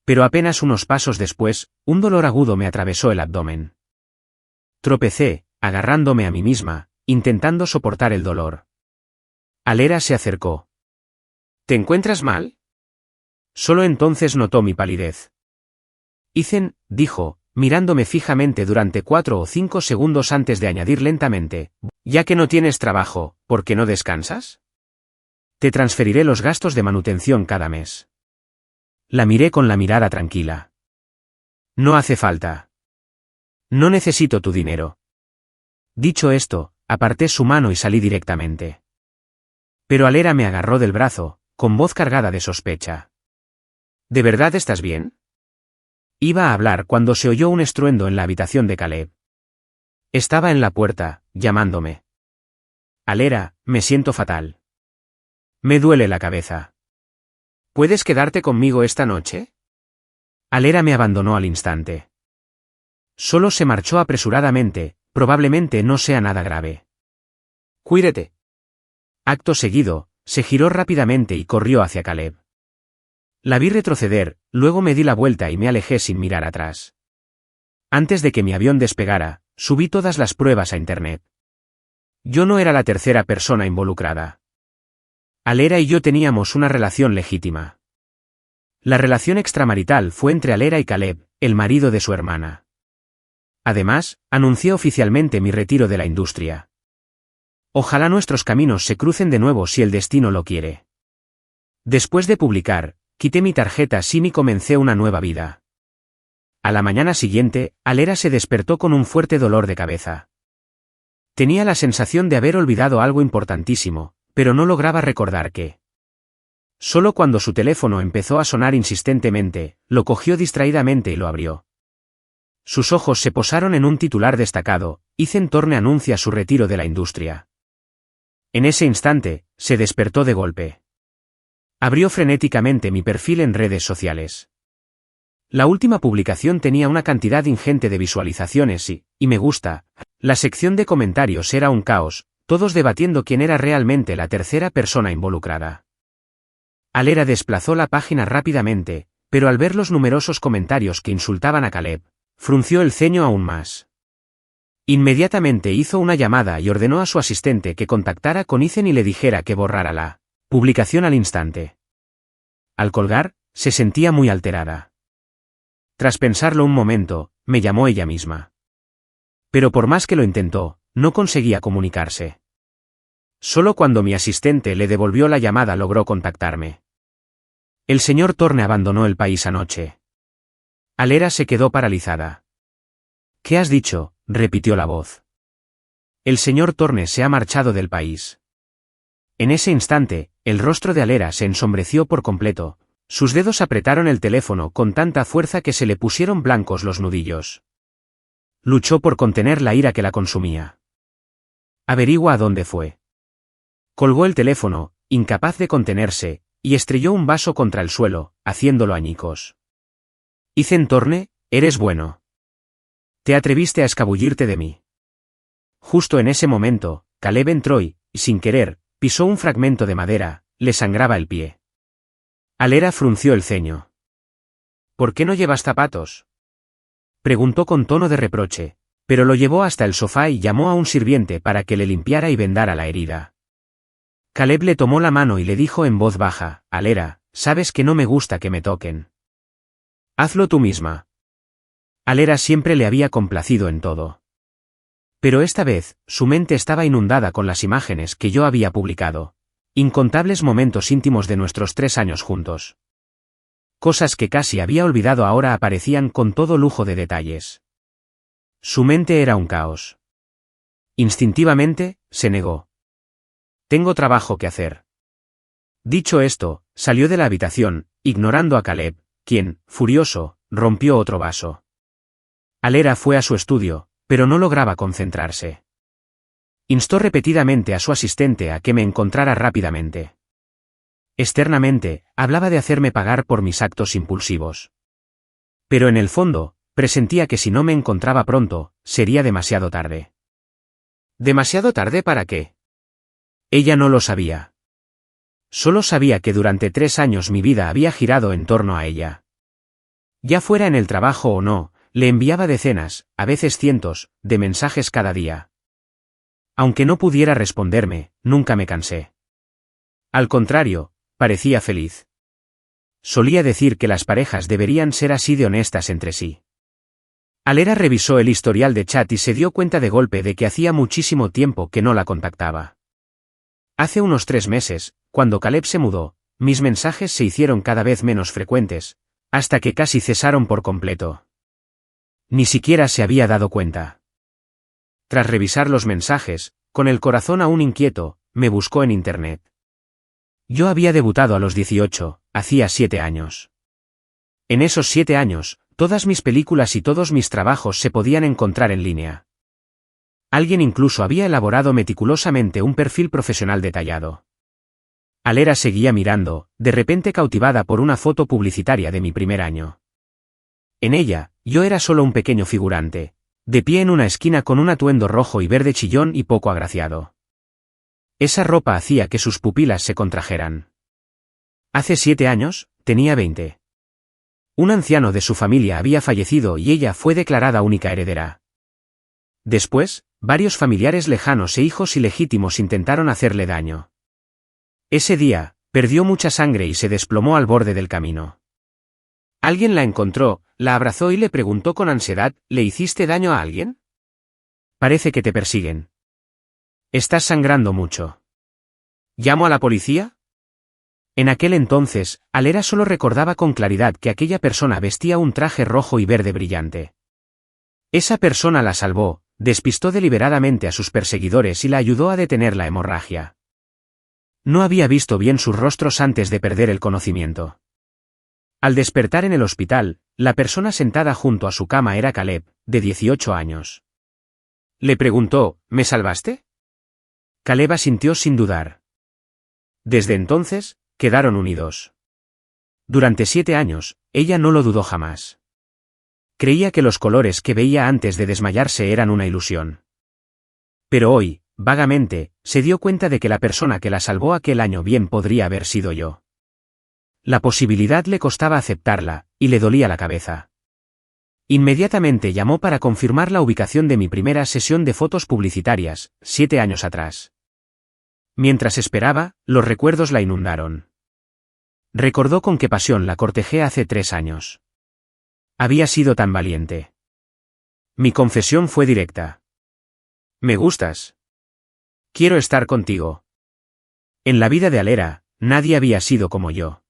Pero apenas unos pasos después, un dolor agudo me atravesó el abdomen. Tropecé, agarrándome a mí misma, intentando soportar el dolor. Alera se acercó. ¿Te encuentras mal? Solo entonces notó mi palidez. Ethan, dijo, mirándome fijamente durante 4 o 5 segundos antes de añadir lentamente, ya que no tienes trabajo, ¿por qué no descansas? Te transferiré los gastos de manutención cada mes. La miré con la mirada tranquila. No hace falta. No necesito tu dinero. Dicho esto, aparté su mano y salí directamente. Pero Alera me agarró del brazo, con voz cargada de sospecha. ¿De verdad estás bien? Iba a hablar cuando se oyó un estruendo en la habitación de Caleb. Estaba en la puerta, llamándome. Alera, me siento fatal. Me duele la cabeza. ¿Puedes quedarte conmigo esta noche? Alera me abandonó al instante. Solo se marchó apresuradamente, probablemente no sea nada grave. Cuídate. Acto seguido, se giró rápidamente y corrió hacia Caleb. La vi retroceder, luego me di la vuelta y me alejé sin mirar atrás. Antes de que mi avión despegara, subí todas las pruebas a internet. Yo no era la tercera persona involucrada. Alera y yo teníamos una relación legítima. La relación extramarital fue entre Alera y Caleb, el marido de su hermana. Además, anuncié oficialmente mi retiro de la industria. Ojalá nuestros caminos se crucen de nuevo si el destino lo quiere. Después de publicar, quité mi tarjeta SIM y comencé una nueva vida. A la mañana siguiente, Alera se despertó con un fuerte dolor de cabeza. Tenía la sensación de haber olvidado algo importantísimo, pero no lograba recordar qué. Solo cuando su teléfono empezó a sonar insistentemente, lo cogió distraídamente y lo abrió. Sus ojos se posaron en un titular destacado: Ethan Thorne anuncia su retiro de la industria. En ese instante, se despertó de golpe. Abrió frenéticamente mi perfil en redes sociales. La última publicación tenía una cantidad ingente de visualizaciones y me gusta. La sección de comentarios era un caos, todos debatiendo quién era realmente la tercera persona involucrada. Alera desplazó la página rápidamente, pero al ver los numerosos comentarios que insultaban a Caleb, frunció el ceño aún más. Inmediatamente hizo una llamada y ordenó a su asistente que contactara con Ethan y le dijera que borrara la publicación al instante. Al colgar, se sentía muy alterada. Tras pensarlo un momento, me llamó ella misma. Pero por más que lo intentó, no conseguía comunicarse. Solo cuando mi asistente le devolvió la llamada logró contactarme. El señor Thorne abandonó el país anoche. Alera se quedó paralizada. ¿Qué has dicho?, repitió la voz. El señor Thorne se ha marchado del país. En ese instante, el rostro de Alera se ensombreció por completo, sus dedos apretaron el teléfono con tanta fuerza que se le pusieron blancos los nudillos. Luchó por contener la ira que la consumía. Averigua a dónde fue. Colgó el teléfono, incapaz de contenerse, y estrelló un vaso contra el suelo, haciéndolo añicos. Ethan Thorne, eres bueno. Te atreviste a escabullirte de mí. Justo en ese momento, Caleb entró y, sin querer, pisó un fragmento de madera, le sangraba el pie. Alera frunció el ceño. ¿Por qué no llevas zapatos?, preguntó con tono de reproche, pero lo llevó hasta el sofá y llamó a un sirviente para que le limpiara y vendara la herida. Caleb le tomó la mano y le dijo en voz baja: Alera, sabes que no me gusta que me toquen. Hazlo tú misma. Alera siempre le había complacido en todo. Pero esta vez, su mente estaba inundada con las imágenes que yo había publicado. Incontables momentos íntimos de nuestros 3 años juntos. Cosas que casi había olvidado ahora aparecían con todo lujo de detalles. Su mente era un caos. Instintivamente, se negó. Tengo trabajo que hacer. Dicho esto, salió de la habitación, ignorando a Caleb, quien, furioso, rompió otro vaso. Alera fue a su estudio, pero no lograba concentrarse. Instó repetidamente a su asistente a que me encontrara rápidamente. Externamente, hablaba de hacerme pagar por mis actos impulsivos. Pero en el fondo, presentía que si no me encontraba pronto, sería demasiado tarde. ¿Demasiado tarde para qué? Ella no lo sabía. Solo sabía que durante 3 años mi vida había girado en torno a ella. Ya fuera en el trabajo o no, le enviaba decenas, a veces cientos, de mensajes cada día. Aunque no pudiera responderme, nunca me cansé. Al contrario, parecía feliz. Solía decir que las parejas deberían ser así de honestas entre sí. Alera revisó el historial de chat y se dio cuenta de golpe de que hacía muchísimo tiempo que no la contactaba. Hace unos 3 meses, cuando Caleb se mudó, mis mensajes se hicieron cada vez menos frecuentes, hasta que casi cesaron por completo. Ni siquiera se había dado cuenta. Tras revisar los mensajes, con el corazón aún inquieto, me buscó en internet. Yo había debutado a los 18, hacía 7 años. En esos 7 años, todas mis películas y todos mis trabajos se podían encontrar en línea. Alguien incluso había elaborado meticulosamente un perfil profesional detallado. Alera seguía mirando, de repente cautivada por una foto publicitaria de mi primer año. En ella, yo era solo un pequeño figurante, de pie en una esquina con un atuendo rojo y verde chillón y poco agraciado. Esa ropa hacía que sus pupilas se contrajeran. Hace 7 años, tenía 20. Un anciano de su familia había fallecido y ella fue declarada única heredera. Después, varios familiares lejanos e hijos ilegítimos intentaron hacerle daño. Ese día, perdió mucha sangre y se desplomó al borde del camino. Alguien la encontró, la abrazó y le preguntó con ansiedad, ¿le hiciste daño a alguien? Parece que te persiguen. Estás sangrando mucho. ¿Llamo a la policía? En aquel entonces, Alera solo recordaba con claridad que aquella persona vestía un traje rojo y verde brillante. Esa persona la salvó, despistó deliberadamente a sus perseguidores y la ayudó a detener la hemorragia. No había visto bien sus rostros antes de perder el conocimiento. Al despertar en el hospital, la persona sentada junto a su cama era Caleb, de 18 años. Le preguntó, ¿me salvaste? Caleb asintió sin dudar. Desde entonces, quedaron unidos. Durante 7 años, ella no lo dudó jamás. Creía que los colores que veía antes de desmayarse eran una ilusión. Pero hoy, vagamente, se dio cuenta de que la persona que la salvó aquel año bien podría haber sido yo. La posibilidad le costaba aceptarla, y le dolía la cabeza. Inmediatamente llamó para confirmar la ubicación de mi primera sesión de fotos publicitarias, 7 años atrás. Mientras esperaba, los recuerdos la inundaron. Recordó con qué pasión la cortejé hace 3 años. Había sido tan valiente. Mi confesión fue directa. Me gustas. Quiero estar contigo. En la vida de Alera, nadie había sido como yo.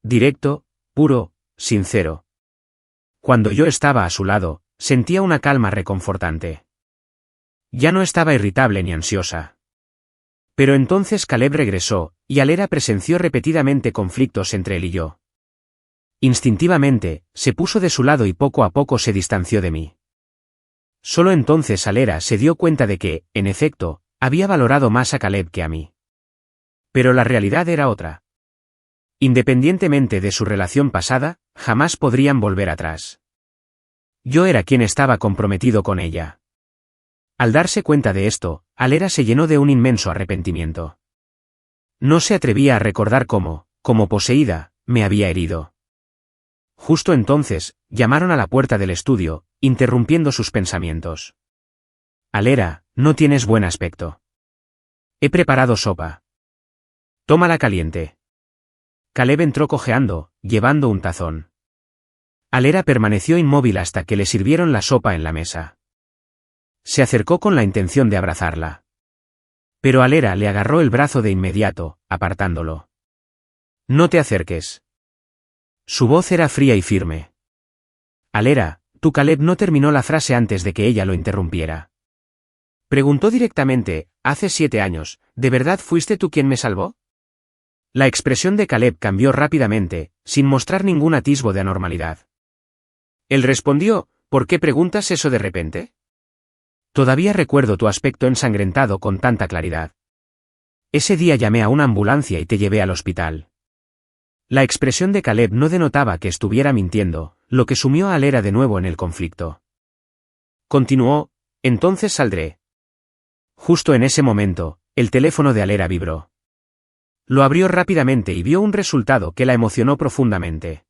Directo, puro, sincero. Cuando yo estaba a su lado, sentía una calma reconfortante. Ya no estaba irritable ni ansiosa. Pero entonces Caleb regresó, y Alera presenció repetidamente conflictos entre él y yo. Instintivamente, se puso de su lado y poco a poco se distanció de mí. Solo entonces Alera se dio cuenta de que, en efecto, había valorado más a Caleb que a mí. Pero la realidad era otra. Independientemente de su relación pasada, jamás podrían volver atrás. Yo era quien estaba comprometido con ella. Al darse cuenta de esto, Alera se llenó de un inmenso arrepentimiento. No se atrevía a recordar cómo, como poseída, me había herido. Justo entonces, llamaron a la puerta del estudio, interrumpiendo sus pensamientos. Alera, no tienes buen aspecto. He preparado sopa. Tómala caliente. Caleb entró cojeando, llevando un tazón. Alera permaneció inmóvil hasta que le sirvieron la sopa en la mesa. Se acercó con la intención de abrazarla. Pero Alera le agarró el brazo de inmediato, apartándolo. No te acerques. Su voz era fría y firme. Alera, tu Caleb no terminó la frase antes de que ella lo interrumpiera. Preguntó directamente, hace 7 años, ¿de verdad fuiste tú quien me salvó? La expresión de Caleb cambió rápidamente, sin mostrar ningún atisbo de anormalidad. Él respondió, ¿por qué preguntas eso de repente? Todavía recuerdo tu aspecto ensangrentado con tanta claridad. Ese día llamé a una ambulancia y te llevé al hospital. La expresión de Caleb no denotaba que estuviera mintiendo, lo que sumió a Alera de nuevo en el conflicto. Continuó, entonces saldré. Justo en ese momento, el teléfono de Alera vibró. Lo abrió rápidamente y vio un resultado que la emocionó profundamente.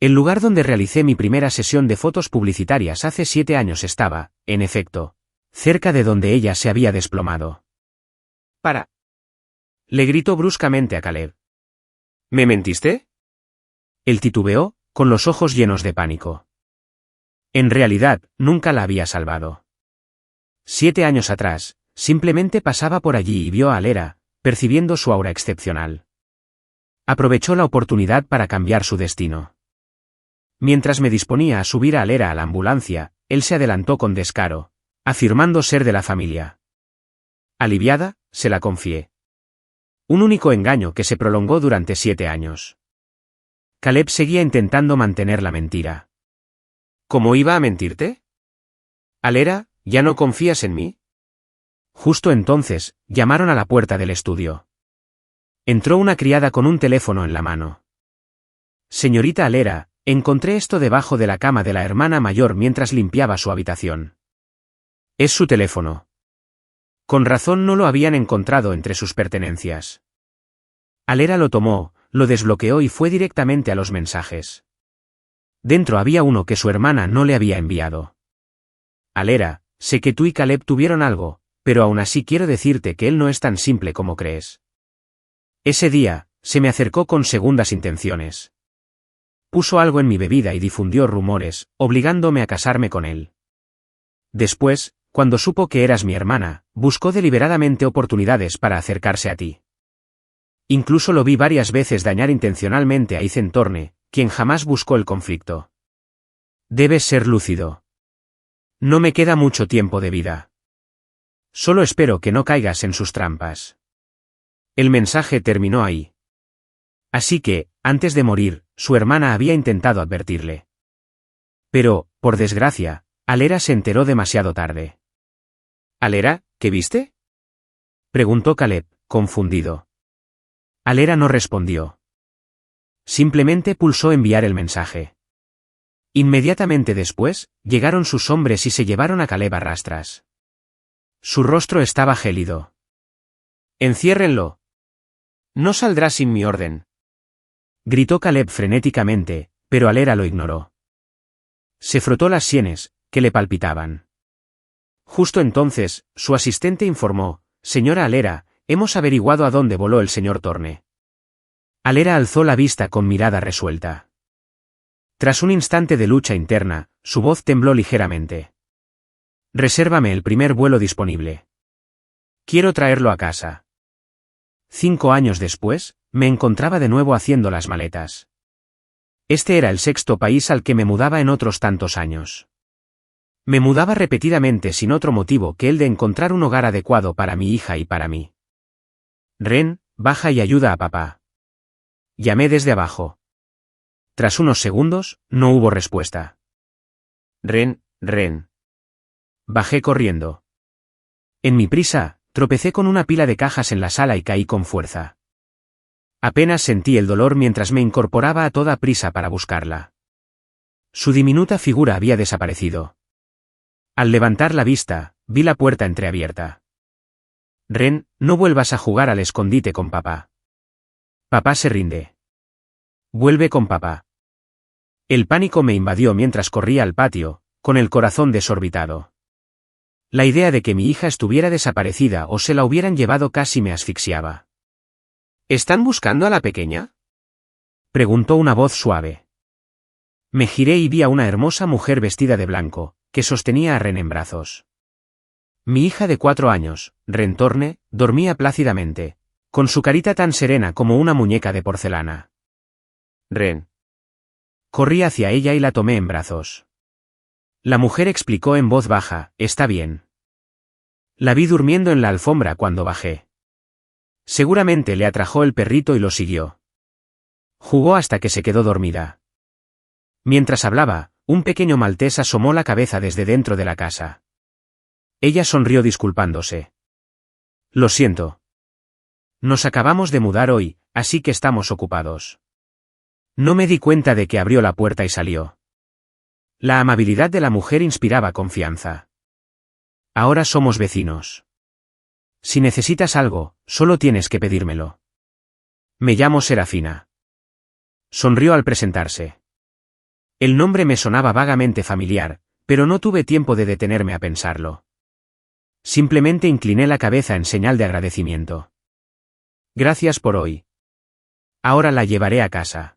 El lugar donde realicé mi primera sesión de fotos publicitarias hace 7 años estaba, en efecto, cerca de donde ella se había desplomado. ¡Para! Le gritó bruscamente a Caleb. ¿Me mentiste? Él titubeó, con los ojos llenos de pánico. En realidad, nunca la había salvado. 7 años atrás, simplemente pasaba por allí y vio a Alera, percibiendo su aura excepcional. Aprovechó la oportunidad para cambiar su destino. Mientras me disponía a subir a Alera a la ambulancia, él se adelantó con descaro, afirmando ser de la familia. Aliviada, se la confié. Un único engaño que se prolongó durante 7 años. Caleb seguía intentando mantener la mentira. ¿Cómo iba a mentirte? Alera, ¿ya no confías en mí? Justo entonces, llamaron a la puerta del estudio. Entró una criada con un teléfono en la mano. Señorita Alera, encontré esto debajo de la cama de la hermana mayor mientras limpiaba su habitación. Es su teléfono. Con razón no lo habían encontrado entre sus pertenencias. Alera lo tomó, lo desbloqueó y fue directamente a los mensajes. Dentro había uno que su hermana no le había enviado. Alera, sé que tú y Caleb tuvieron algo, pero aún así quiero decirte que él no es tan simple como crees. Ese día, se me acercó con segundas intenciones. Puso algo en mi bebida y difundió rumores, obligándome a casarme con él. Después, cuando supo que eras mi hermana, buscó deliberadamente oportunidades para acercarse a ti. Incluso lo vi varias veces dañar intencionalmente a Ethan Thorne, quien jamás buscó el conflicto. Debes ser lúcido. No me queda mucho tiempo de vida. Solo espero que no caigas en sus trampas. El mensaje terminó ahí. Así que, antes de morir, su hermana había intentado advertirle. Pero, por desgracia, Alera se enteró demasiado tarde. ¿Alera, qué viste? Preguntó Caleb, confundido. Alera no respondió. Simplemente pulsó enviar el mensaje. Inmediatamente después, llegaron sus hombres y se llevaron a Caleb a rastras. Su rostro estaba gélido. «Enciérrenlo. No saldrá sin mi orden», gritó Caleb frenéticamente, pero Alera lo ignoró. Se frotó las sienes, que le palpitaban. Justo entonces, su asistente informó: «Señora Alera, hemos averiguado a dónde voló el señor Thorne». Alera alzó la vista con mirada resuelta. Tras un instante de lucha interna, su voz tembló ligeramente. «Resérvame el primer vuelo disponible. Quiero traerlo a casa». 5 años después, me encontraba de nuevo haciendo las maletas. Este era el 6º país al que me mudaba en otros tantos años. Me mudaba repetidamente sin otro motivo que el de encontrar un hogar adecuado para mi hija y para mí. «Ren, baja y ayuda a papá». Llamé desde abajo. Tras unos segundos, no hubo respuesta. «Ren, Ren». Bajé corriendo. En mi prisa, tropecé con una pila de cajas en la sala y caí con fuerza. Apenas sentí el dolor mientras me incorporaba a toda prisa para buscarla. Su diminuta figura había desaparecido. Al levantar la vista, vi la puerta entreabierta. «Ren, no vuelvas a jugar al escondite con papá. Papá se rinde. Vuelve con papá». El pánico me invadió mientras corría al patio, con el corazón desorbitado. La idea de que mi hija estuviera desaparecida o se la hubieran llevado casi me asfixiaba. «¿Están buscando a la pequeña?», preguntó una voz suave. Me giré y vi a una hermosa mujer vestida de blanco, que sostenía a Ren en brazos. Mi hija de 4 años, Ren Thorne, dormía plácidamente, con su carita tan serena como una muñeca de porcelana. «Ren». Corrí hacia ella y la tomé en brazos. La mujer explicó en voz baja: «Está bien». La vi durmiendo en la alfombra cuando bajé. Seguramente le atrajo el perrito y lo siguió. Jugó hasta que se quedó dormida. Mientras hablaba, un pequeño maltés asomó la cabeza desde dentro de la casa. Ella sonrió disculpándose. «Lo siento. Nos acabamos de mudar hoy, así que estamos ocupados». No me di cuenta de que abrió la puerta y salió. La amabilidad de la mujer inspiraba confianza. «Ahora somos vecinos. Si necesitas algo, solo tienes que pedírmelo. Me llamo Serafina». Sonrió al presentarse. El nombre me sonaba vagamente familiar, pero no tuve tiempo de detenerme a pensarlo. Simplemente incliné la cabeza en señal de agradecimiento. «Gracias por hoy. Ahora la llevaré a casa».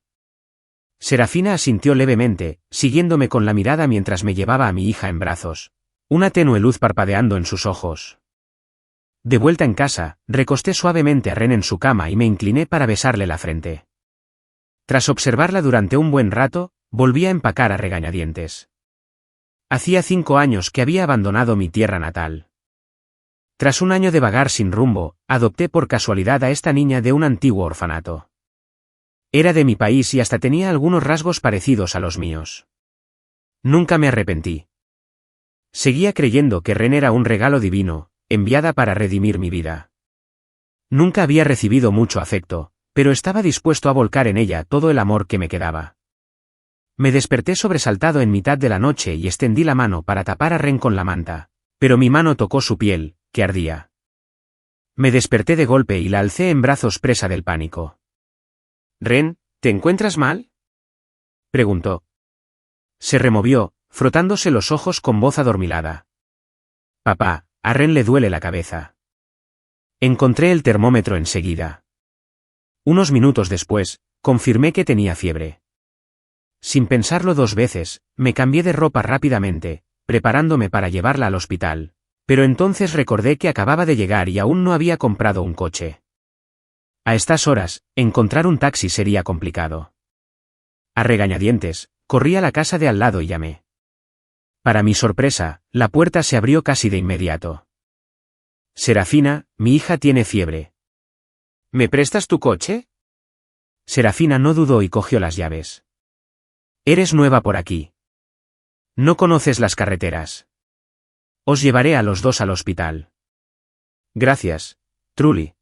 Serafina asintió levemente, siguiéndome con la mirada mientras me llevaba a mi hija en brazos, una tenue luz parpadeando en sus ojos. De vuelta en casa, recosté suavemente a Ren en su cama y me incliné para besarle la frente. Tras observarla durante un buen rato, volví a empacar a regañadientes. Hacía 5 años que había abandonado mi tierra natal. Tras un año de vagar sin rumbo, adopté por casualidad a esta niña de un antiguo orfanato. Era de mi país y hasta tenía algunos rasgos parecidos a los míos. Nunca me arrepentí. Seguía creyendo que Ren era un regalo divino, enviada para redimir mi vida. Nunca había recibido mucho afecto, pero estaba dispuesto a volcar en ella todo el amor que me quedaba. Me desperté sobresaltado en mitad de la noche y extendí la mano para tapar a Ren con la manta, pero mi mano tocó su piel, que ardía. Me desperté de golpe y la alcé en brazos presa del pánico. «Ren, ¿te encuentras mal?», preguntó. Se removió, frotándose los ojos con voz adormilada. «Papá, a Ren le duele la cabeza». Encontré el termómetro enseguida. Unos minutos después, confirmé que tenía fiebre. Sin pensarlo 2 veces, me cambié de ropa rápidamente, preparándome para llevarla al hospital, pero entonces recordé que acababa de llegar y aún no había comprado un coche. A estas horas, encontrar un taxi sería complicado. A regañadientes, corrí a la casa de al lado y llamé. Para mi sorpresa, la puerta se abrió casi de inmediato. «Serafina, mi hija tiene fiebre». «¿Me prestas tu coche?». Serafina no dudó y cogió las llaves. «Eres nueva por aquí. No conoces las carreteras. Os llevaré a los 2 al hospital». «Gracias, Truly».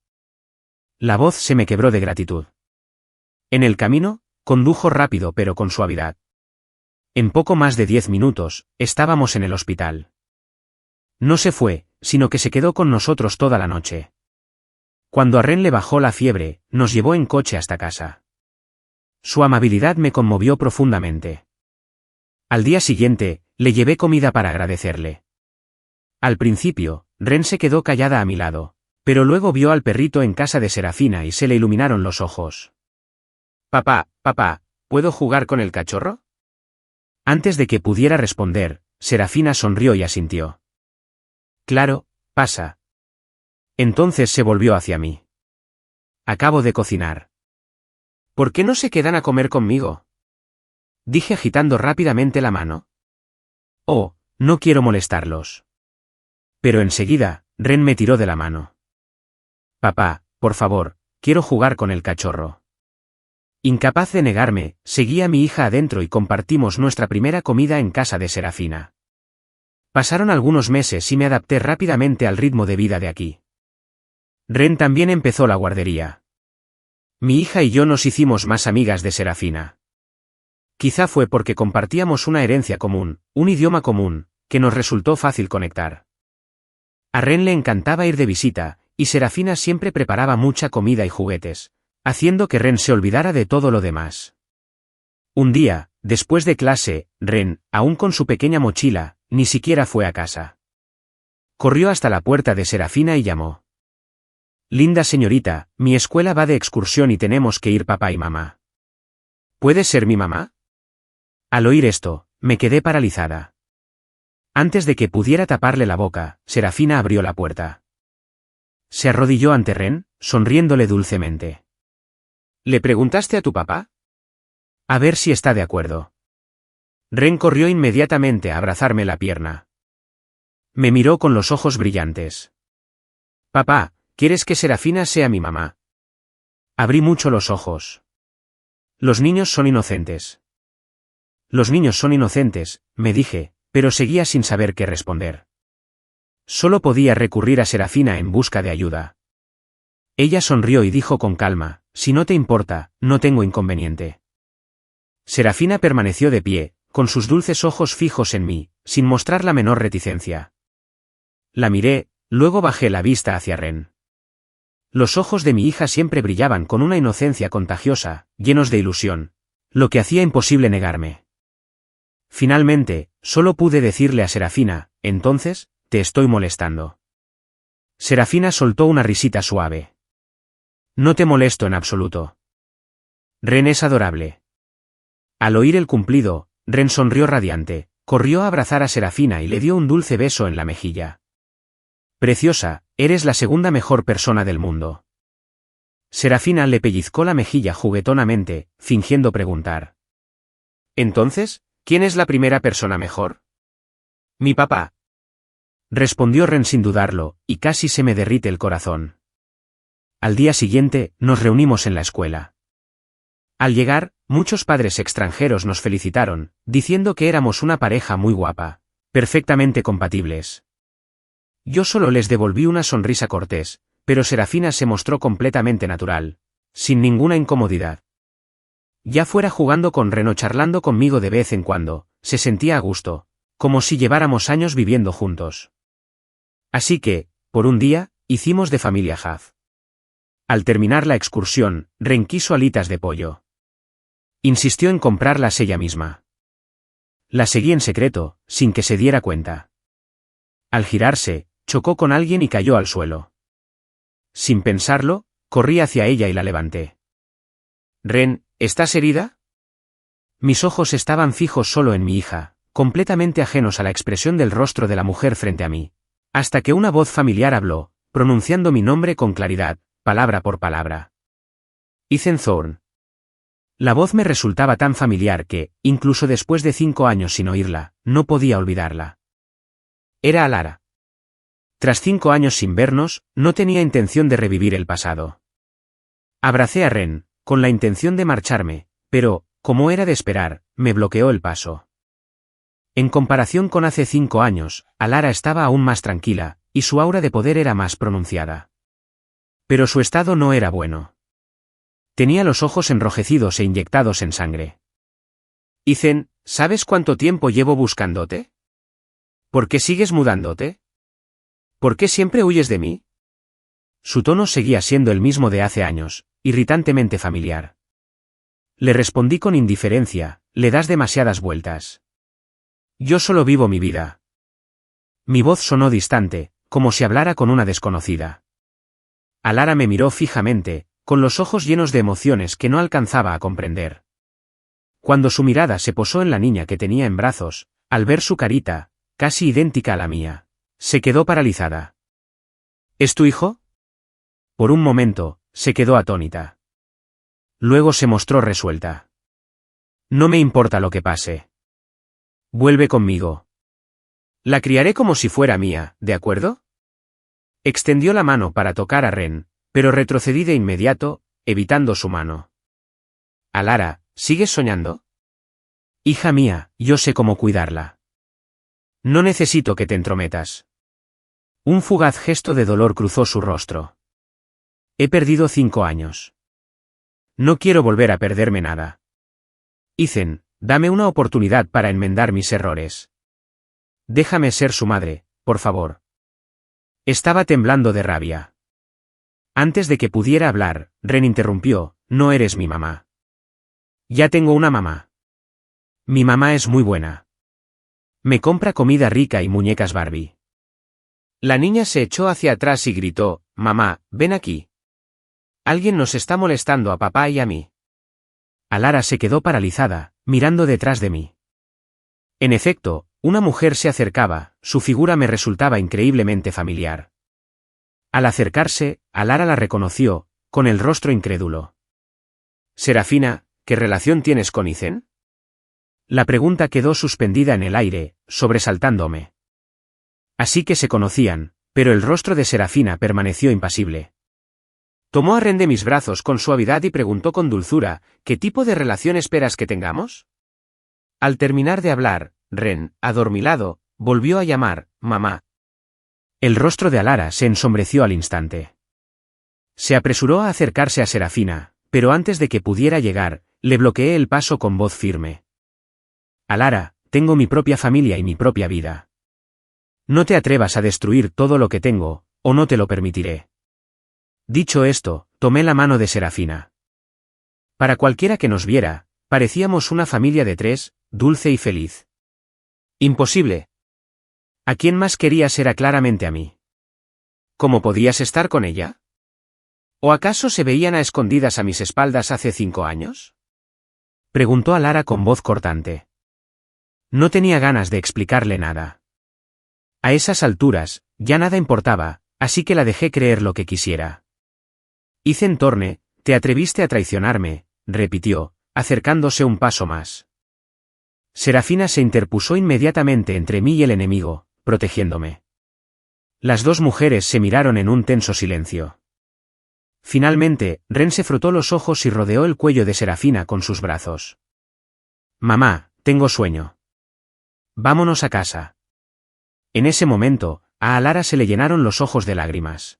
La voz se me quebró de gratitud. En el camino, condujo rápido pero con suavidad. En poco más de 10 minutos, estábamos en el hospital. No se fue, sino que se quedó con nosotros toda la noche. Cuando a Ren le bajó la fiebre, nos llevó en coche hasta casa. Su amabilidad me conmovió profundamente. Al día siguiente, le llevé comida para agradecerle. Al principio, Ren se quedó callada a mi lado, pero luego vio al perrito en casa de Serafina y se le iluminaron los ojos. «Papá, ¿puedo jugar con el cachorro?». Antes de que pudiera responder, Serafina sonrió y asintió. «Claro, pasa». Entonces se volvió hacia mí. «Acabo de cocinar». «¿Por qué no se quedan a comer conmigo?», dije agitando rápidamente la mano. «Oh, no quiero molestarlos». Pero enseguida, Ren me tiró de la mano. «Papá, por favor, quiero jugar con el cachorro». Incapaz de negarme, seguí a mi hija adentro y compartimos nuestra primera comida en casa de Serafina. Pasaron algunos meses y me adapté rápidamente al ritmo de vida de aquí. Ren también empezó la guardería. Mi hija y yo nos hicimos más amigas de Serafina. Quizá fue porque compartíamos una herencia común, un idioma común, que nos resultó fácil conectar. A Ren le encantaba ir de visita, y Serafina siempre preparaba mucha comida y juguetes, haciendo que Ren se olvidara de todo lo demás. Un día, después de clase, Ren, aún con su pequeña mochila, ni siquiera fue a casa. Corrió hasta la puerta de Serafina y llamó. «Linda señorita, mi escuela va de excursión y tenemos que ir papá y mamá. ¿Puedes ser mi mamá?». Al oír esto, me quedé paralizada. Antes de que pudiera taparle la boca, Serafina abrió la puerta. Se arrodilló ante Ren, sonriéndole dulcemente. «¿Le preguntaste a tu papá?». «A ver si está de acuerdo». Ren corrió inmediatamente a abrazarme la pierna. Me miró con los ojos brillantes. «Papá, ¿quieres que Serafina sea mi mamá?». Abrí mucho los ojos. «Los niños son inocentes». «Los niños son inocentes», me dije, pero seguía sin saber qué responder. Solo podía recurrir a Serafina en busca de ayuda. Ella sonrió y dijo con calma: «Si no te importa, no tengo inconveniente». Serafina permaneció de pie, con sus dulces ojos fijos en mí, sin mostrar la menor reticencia. La miré, luego bajé la vista hacia Ren. Los ojos de mi hija siempre brillaban con una inocencia contagiosa, llenos de ilusión, lo que hacía imposible negarme. Finalmente, solo pude decirle a Serafina: «Entonces, te estoy molestando». Serafina soltó una risita suave. «No te molesto en absoluto. Ren es adorable». Al oír el cumplido, Ren sonrió radiante, corrió a abrazar a Serafina y le dio un dulce beso en la mejilla. «Preciosa, eres la segunda mejor persona del mundo». Serafina le pellizcó la mejilla juguetonamente, fingiendo preguntar: Entonces, ¿quién es la primera persona mejor? Mi papá. Respondió Ren sin dudarlo, y casi se me derrite el corazón. Al día siguiente, nos reunimos en la escuela. Al llegar, muchos padres extranjeros nos felicitaron, diciendo que éramos una pareja muy guapa, perfectamente compatibles. Yo solo les devolví una sonrisa cortés, pero Serafina se mostró completamente natural, sin ninguna incomodidad. Ya fuera jugando con Ren o charlando conmigo de vez en cuando, se sentía a gusto, como si lleváramos años viviendo juntos. Así que, por un día, hicimos de familia Haz. Al terminar la excursión, Ren quiso alitas de pollo. Insistió en comprarlas ella misma. La seguí en secreto, sin que se diera cuenta. Al girarse, chocó con alguien y cayó al suelo. Sin pensarlo, corrí hacia ella y la levanté. Ren, ¿estás herida? Mis ojos estaban fijos solo en mi hija, completamente ajenos a la expresión del rostro de la mujer frente a mí. Hasta que una voz familiar habló, pronunciando mi nombre con claridad, palabra por palabra. Ethan Thorne. La voz me resultaba tan familiar que, incluso después de 5 años sin oírla, no podía olvidarla. Era Alara. Tras 5 años sin vernos, no tenía intención de revivir el pasado. Abracé a Ren, con la intención de marcharme, pero, como era de esperar, me bloqueó el paso. En comparación con hace 5 años, Alara estaba aún más tranquila, y su aura de poder era más pronunciada. Pero su estado no era bueno. Tenía los ojos enrojecidos e inyectados en sangre. Ethan, ¿sabes cuánto tiempo llevo buscándote? ¿Por qué sigues mudándote? ¿Por qué siempre huyes de mí? Su tono seguía siendo el mismo de hace años, irritantemente familiar. Le respondí con indiferencia, le das demasiadas vueltas. Yo solo vivo mi vida. Mi voz sonó distante, como si hablara con una desconocida. Alara me miró fijamente, con los ojos llenos de emociones que no alcanzaba a comprender. Cuando su mirada se posó en la niña que tenía en brazos, al ver su carita, casi idéntica a la mía, se quedó paralizada. ¿Es tu hijo? Por un momento, se quedó atónita. Luego se mostró resuelta. No me importa lo que pase. Vuelve conmigo. La criaré como si fuera mía, ¿de acuerdo? Extendió la mano para tocar a Ren, pero retrocedí de inmediato, evitando su mano. Alara, ¿sigues soñando? Hija mía, yo sé cómo cuidarla. No necesito que te entrometas. Un fugaz gesto de dolor cruzó su rostro. He perdido 5 años. No quiero volver a perderme nada. Ethan, dame una oportunidad para enmendar mis errores. Déjame ser su madre, por favor. Estaba temblando de rabia. Antes de que pudiera hablar, Ren interrumpió, no eres mi mamá. Ya tengo una mamá. Mi mamá es muy buena. Me compra comida rica y muñecas Barbie. La niña se echó hacia atrás y gritó, mamá, ven aquí. Alguien nos está molestando a papá y a mí. Alara se quedó paralizada, mirando detrás de mí. En efecto, una mujer se acercaba, su figura me resultaba increíblemente familiar. Al acercarse, Alara la reconoció, con el rostro incrédulo. Serafina, ¿qué relación tienes con Ethan? La pregunta quedó suspendida en el aire, sobresaltándome. Así que se conocían, pero el rostro de Serafina permaneció impasible. Tomó a Ren de mis brazos con suavidad y preguntó con dulzura, ¿qué tipo de relación esperas que tengamos? Al terminar de hablar, Ren, adormilado, volvió a llamar, mamá. El rostro de Alara se ensombreció al instante. Se apresuró a acercarse a Serafina, pero antes de que pudiera llegar, le bloqueé el paso con voz firme. Alara, tengo mi propia familia y mi propia vida. No te atrevas a destruir todo lo que tengo, o no te lo permitiré. Dicho esto, tomé la mano de Serafina. Para cualquiera que nos viera, parecíamos una familia de 3, dulce y feliz. Imposible. ¿A quién más querías era claramente a mí? ¿Cómo podías estar con ella? ¿O acaso se veían a escondidas a mis espaldas hace 5 años? Preguntó Alara con voz cortante. No tenía ganas de explicarle nada. A esas alturas, ya nada importaba, así que la dejé creer lo que quisiera. Ethan Thorne, te atreviste a traicionarme, repitió, acercándose un paso más. Serafina se interpuso inmediatamente entre mí y el enemigo, protegiéndome. Las dos mujeres se miraron en un tenso silencio. Finalmente, Ren se frotó los ojos y rodeó el cuello de Serafina con sus brazos. Mamá, tengo sueño. Vámonos a casa. En ese momento, a Alara se le llenaron los ojos de lágrimas.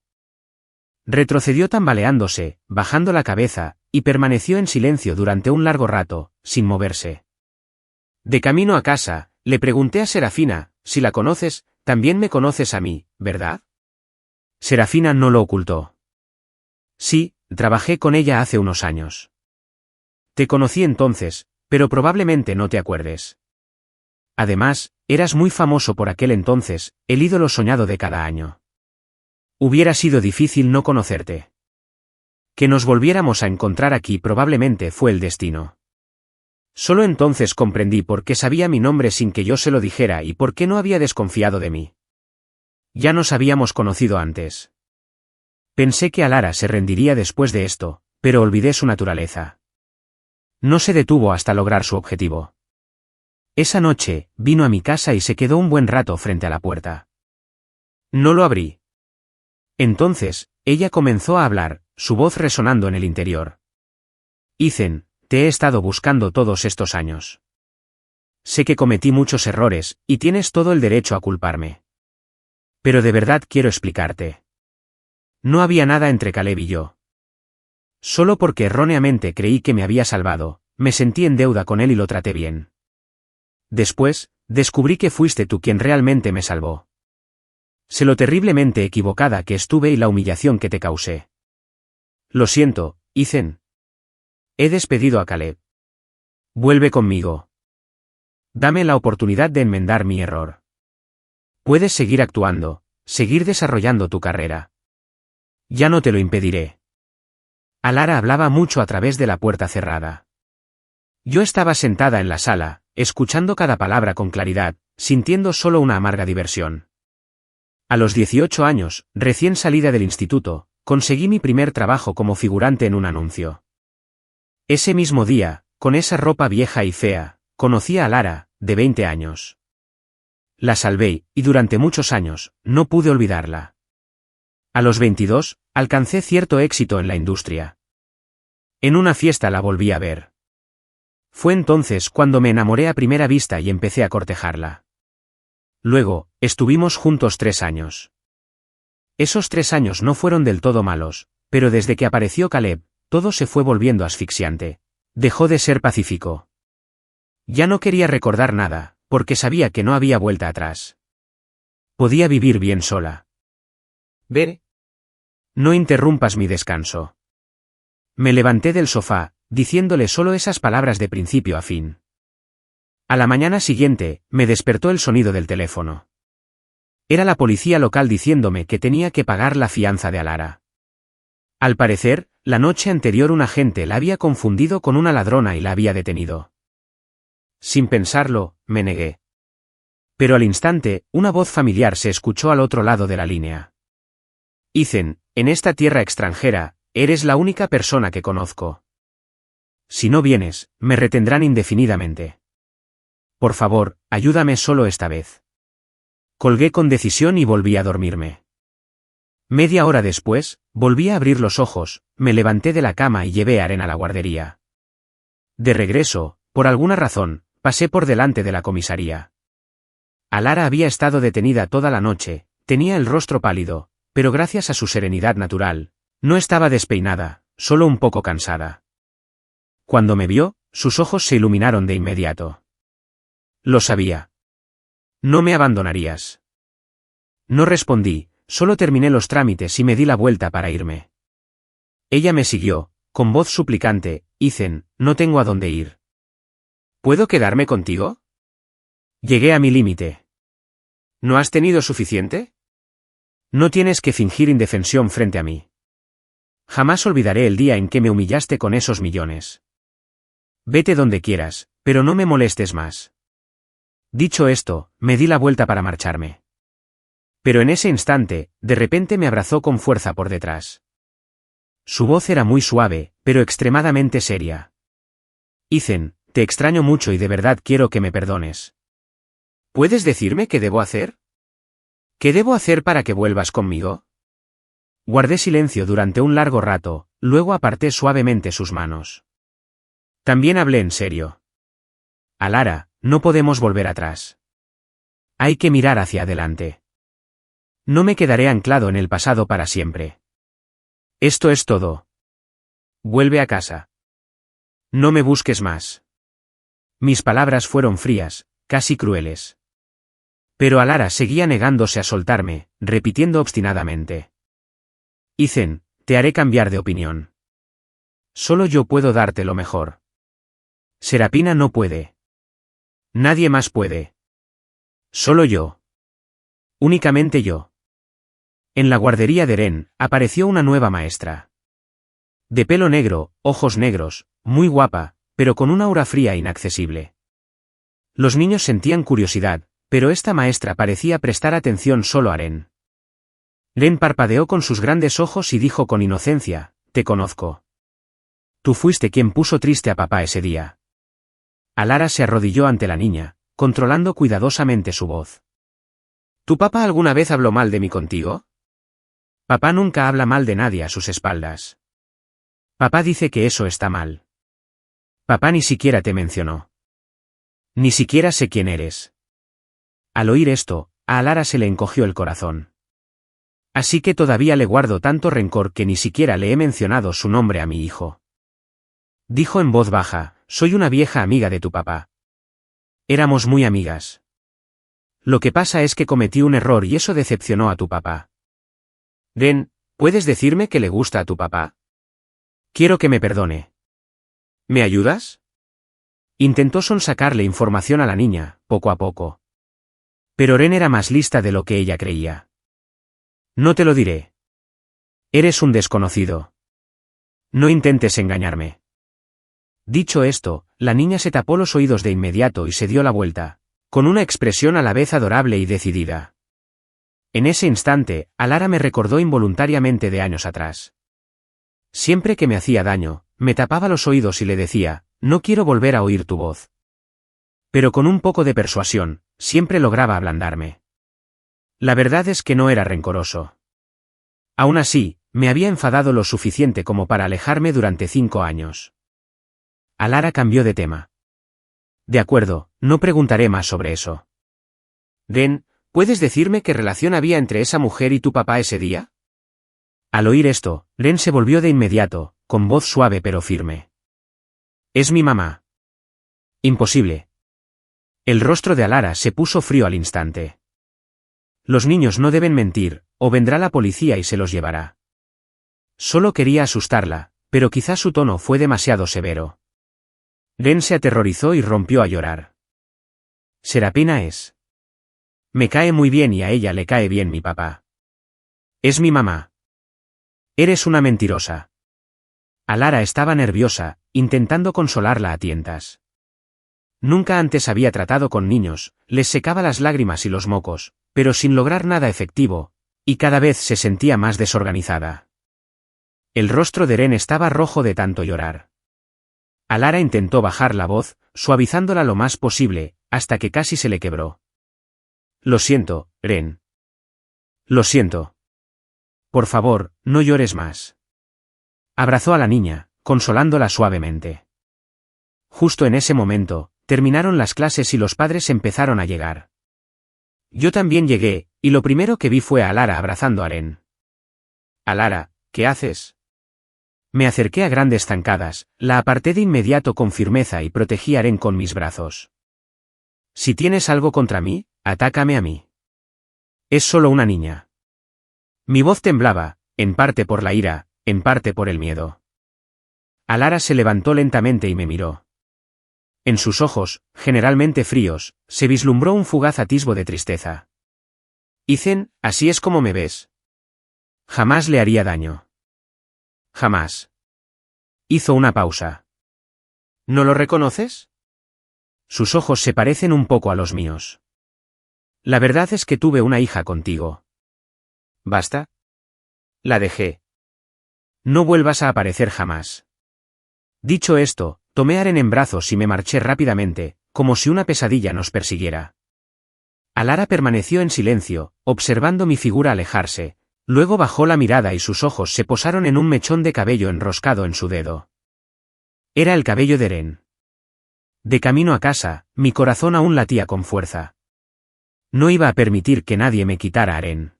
Retrocedió tambaleándose, bajando la cabeza, y permaneció en silencio durante un largo rato, sin moverse. De camino a casa, le pregunté a Serafina, si la conoces, también me conoces a mí, ¿verdad? Serafina no lo ocultó. Sí, trabajé con ella hace unos años. Te conocí entonces, pero probablemente no te acuerdes. Además, eras muy famoso por aquel entonces, el ídolo soñado de cada año. Hubiera sido difícil no conocerte. Que nos volviéramos a encontrar aquí probablemente fue el destino. Solo entonces comprendí por qué sabía mi nombre sin que yo se lo dijera y por qué no había desconfiado de mí. Ya nos habíamos conocido antes. Pensé que Alara se rendiría después de esto, pero olvidé su naturaleza. No se detuvo hasta lograr su objetivo. Esa noche, vino a mi casa y se quedó un buen rato frente a la puerta. No lo abrí. Entonces, ella comenzó a hablar, su voz resonando en el interior. Ethan, te he estado buscando todos estos años. Sé que cometí muchos errores, y tienes todo el derecho a culparme. Pero de verdad quiero explicarte. No había nada entre Caleb y yo. Solo porque erróneamente creí que me había salvado, me sentí en deuda con él y lo traté bien. Después, descubrí que fuiste tú quien realmente me salvó. Sé lo terriblemente equivocada que estuve y la humillación que te causé. Lo siento, Ethan. He despedido a Caleb. Vuelve conmigo. Dame la oportunidad de enmendar mi error. Puedes seguir actuando, seguir desarrollando tu carrera. Ya no te lo impediré. Alara hablaba mucho a través de la puerta cerrada. Yo estaba sentada en la sala, escuchando cada palabra con claridad, sintiendo solo una amarga diversión. A los 18 años, recién salida del instituto, conseguí mi primer trabajo como figurante en un anuncio. Ese mismo día, con esa ropa vieja y fea, conocí a Alara, de 20 años. La salvé, y durante muchos años, no pude olvidarla. A los 22, alcancé cierto éxito en la industria. En una fiesta la volví a ver. Fue entonces cuando me enamoré a primera vista y empecé a cortejarla. Luego, estuvimos juntos 3 años. Esos 3 años no fueron del todo malos, pero desde que apareció Caleb, todo se fue volviendo asfixiante. Dejó de ser pacífico. Ya no quería recordar nada, porque sabía que no había vuelta atrás. Podía vivir bien sola. Ver. No interrumpas mi descanso. Me levanté del sofá, diciéndole solo esas palabras de principio a fin. A la mañana siguiente, me despertó el sonido del teléfono. Era la policía local diciéndome que tenía que pagar la fianza de Alara. Al parecer, la noche anterior un agente la había confundido con una ladrona y la había detenido. Sin pensarlo, me negué. Pero al instante, una voz familiar se escuchó al otro lado de la línea. Ethan, en esta tierra extranjera, eres la única persona que conozco. Si no vienes, me retendrán indefinidamente. Por favor, ayúdame solo esta vez. Colgué con decisión y volví a dormirme. Media hora después, volví a abrir los ojos, me levanté de la cama y llevé a Aren a la guardería. De regreso, por alguna razón, pasé por delante de la comisaría. Alara había estado detenida toda la noche, tenía el rostro pálido, pero gracias a su serenidad natural, no estaba despeinada, solo un poco cansada. Cuando me vio, sus ojos se iluminaron de inmediato. Lo sabía. No me abandonarías. No respondí, solo terminé los trámites y me di la vuelta para irme. Ella me siguió, con voz suplicante, Ethan, no tengo a dónde ir. ¿Puedo quedarme contigo? Llegué a mi límite. ¿No has tenido suficiente? No tienes que fingir indefensión frente a mí. Jamás olvidaré el día en que me humillaste con esos millones. Vete donde quieras, pero no me molestes más. Dicho esto, me di la vuelta para marcharme. Pero en ese instante, de repente me abrazó con fuerza por detrás. Su voz era muy suave, pero extremadamente seria. Ethan, te extraño mucho y de verdad quiero que me perdones. ¿Puedes decirme qué debo hacer? ¿Qué debo hacer para que vuelvas conmigo? Guardé silencio durante un largo rato, luego aparté suavemente sus manos. También hablé en serio. Alara, no podemos volver atrás. Hay que mirar hacia adelante. No me quedaré anclado en el pasado para siempre. Esto es todo. Vuelve a casa. No me busques más. Mis palabras fueron frías, casi crueles. Pero Alara seguía negándose a soltarme, repitiendo obstinadamente. Ethan, te haré cambiar de opinión. Solo yo puedo darte lo mejor. Serapina no puede. Nadie más puede. Solo yo. Únicamente yo. En la guardería de Ren, apareció una nueva maestra. De pelo negro, ojos negros, muy guapa, pero con una aura fría e inaccesible. Los niños sentían curiosidad, pero esta maestra parecía prestar atención solo a Ren. Ren parpadeó con sus grandes ojos y dijo con inocencia, «Te conozco. Tú fuiste quien puso triste a papá ese día». Alara se arrodilló ante la niña, controlando cuidadosamente su voz. ¿Tu papá alguna vez habló mal de mí contigo? Papá nunca habla mal de nadie a sus espaldas. Papá dice que eso está mal. Papá ni siquiera te mencionó. Ni siquiera sé quién eres. Al oír esto, a Alara se le encogió el corazón. Así que todavía le guardo tanto rencor que ni siquiera le he mencionado su nombre a mi hijo. Dijo en voz baja, soy una vieja amiga de tu papá. Éramos muy amigas. Lo que pasa es que cometí un error y eso decepcionó a tu papá. Ren, ¿puedes decirme que le gusta a tu papá? Quiero que me perdone. ¿Me ayudas? Intentó sonsacarle información a la niña, poco a poco. Pero Ren era más lista de lo que ella creía. No te lo diré. Eres un desconocido. No intentes engañarme. Dicho esto, la niña se tapó los oídos de inmediato y se dio la vuelta, con una expresión a la vez adorable y decidida. En ese instante, Alara me recordó involuntariamente de años atrás. Siempre que me hacía daño, me tapaba los oídos y le decía, no quiero volver a oír tu voz. Pero con un poco de persuasión, siempre lograba ablandarme. La verdad es que no era rencoroso. Aún así, me había enfadado lo suficiente como para alejarme durante 5 años. Alara cambió de tema. De acuerdo, no preguntaré más sobre eso. Ren, ¿puedes decirme qué relación había entre esa mujer y tu papá ese día? Al oír esto, Ren se volvió de inmediato, con voz suave pero firme. Es mi mamá. Imposible. El rostro de Alara se puso frío al instante. Los niños no deben mentir, o vendrá la policía y se los llevará. Solo quería asustarla, pero quizás su tono fue demasiado severo. Ren se aterrorizó y rompió a llorar. Serapina es. Me cae muy bien y a ella le cae bien mi papá. Es mi mamá. Eres una mentirosa. Alara estaba nerviosa, intentando consolarla a tientas. Nunca antes había tratado con niños, les secaba las lágrimas y los mocos, pero sin lograr nada efectivo, y cada vez se sentía más desorganizada. El rostro de Ren estaba rojo de tanto llorar. Alara intentó bajar la voz, suavizándola lo más posible, hasta que casi se le quebró. Lo siento, Ren. Lo siento. Por favor, no llores más. Abrazó a la niña, consolándola suavemente. Justo en ese momento, terminaron las clases y los padres empezaron a llegar. Yo también llegué, y lo primero que vi fue a Alara abrazando a Ren. Alara, ¿qué haces? Me acerqué a grandes zancadas, la aparté de inmediato con firmeza y protegí a Ren con mis brazos. Si tienes algo contra mí, atácame a mí. Es solo una niña. Mi voz temblaba, en parte por la ira, en parte por el miedo. Alara se levantó lentamente y me miró. En sus ojos, generalmente fríos, se vislumbró un fugaz atisbo de tristeza. Ethan, así es como me ves. Jamás le haría daño. Jamás. Hizo una pausa. ¿No lo reconoces? Sus ojos se parecen un poco a los míos. La verdad es que tuve una hija contigo. ¿Basta? La dejé. No vuelvas a aparecer jamás. Dicho esto, tomé a Aren en brazos y me marché rápidamente, como si una pesadilla nos persiguiera. Alara permaneció en silencio, observando mi figura alejarse, luego bajó la mirada y sus ojos se posaron en un mechón de cabello enroscado en su dedo. Era el cabello de Aren. De camino a casa, mi corazón aún latía con fuerza. No iba a permitir que nadie me quitara a Aren.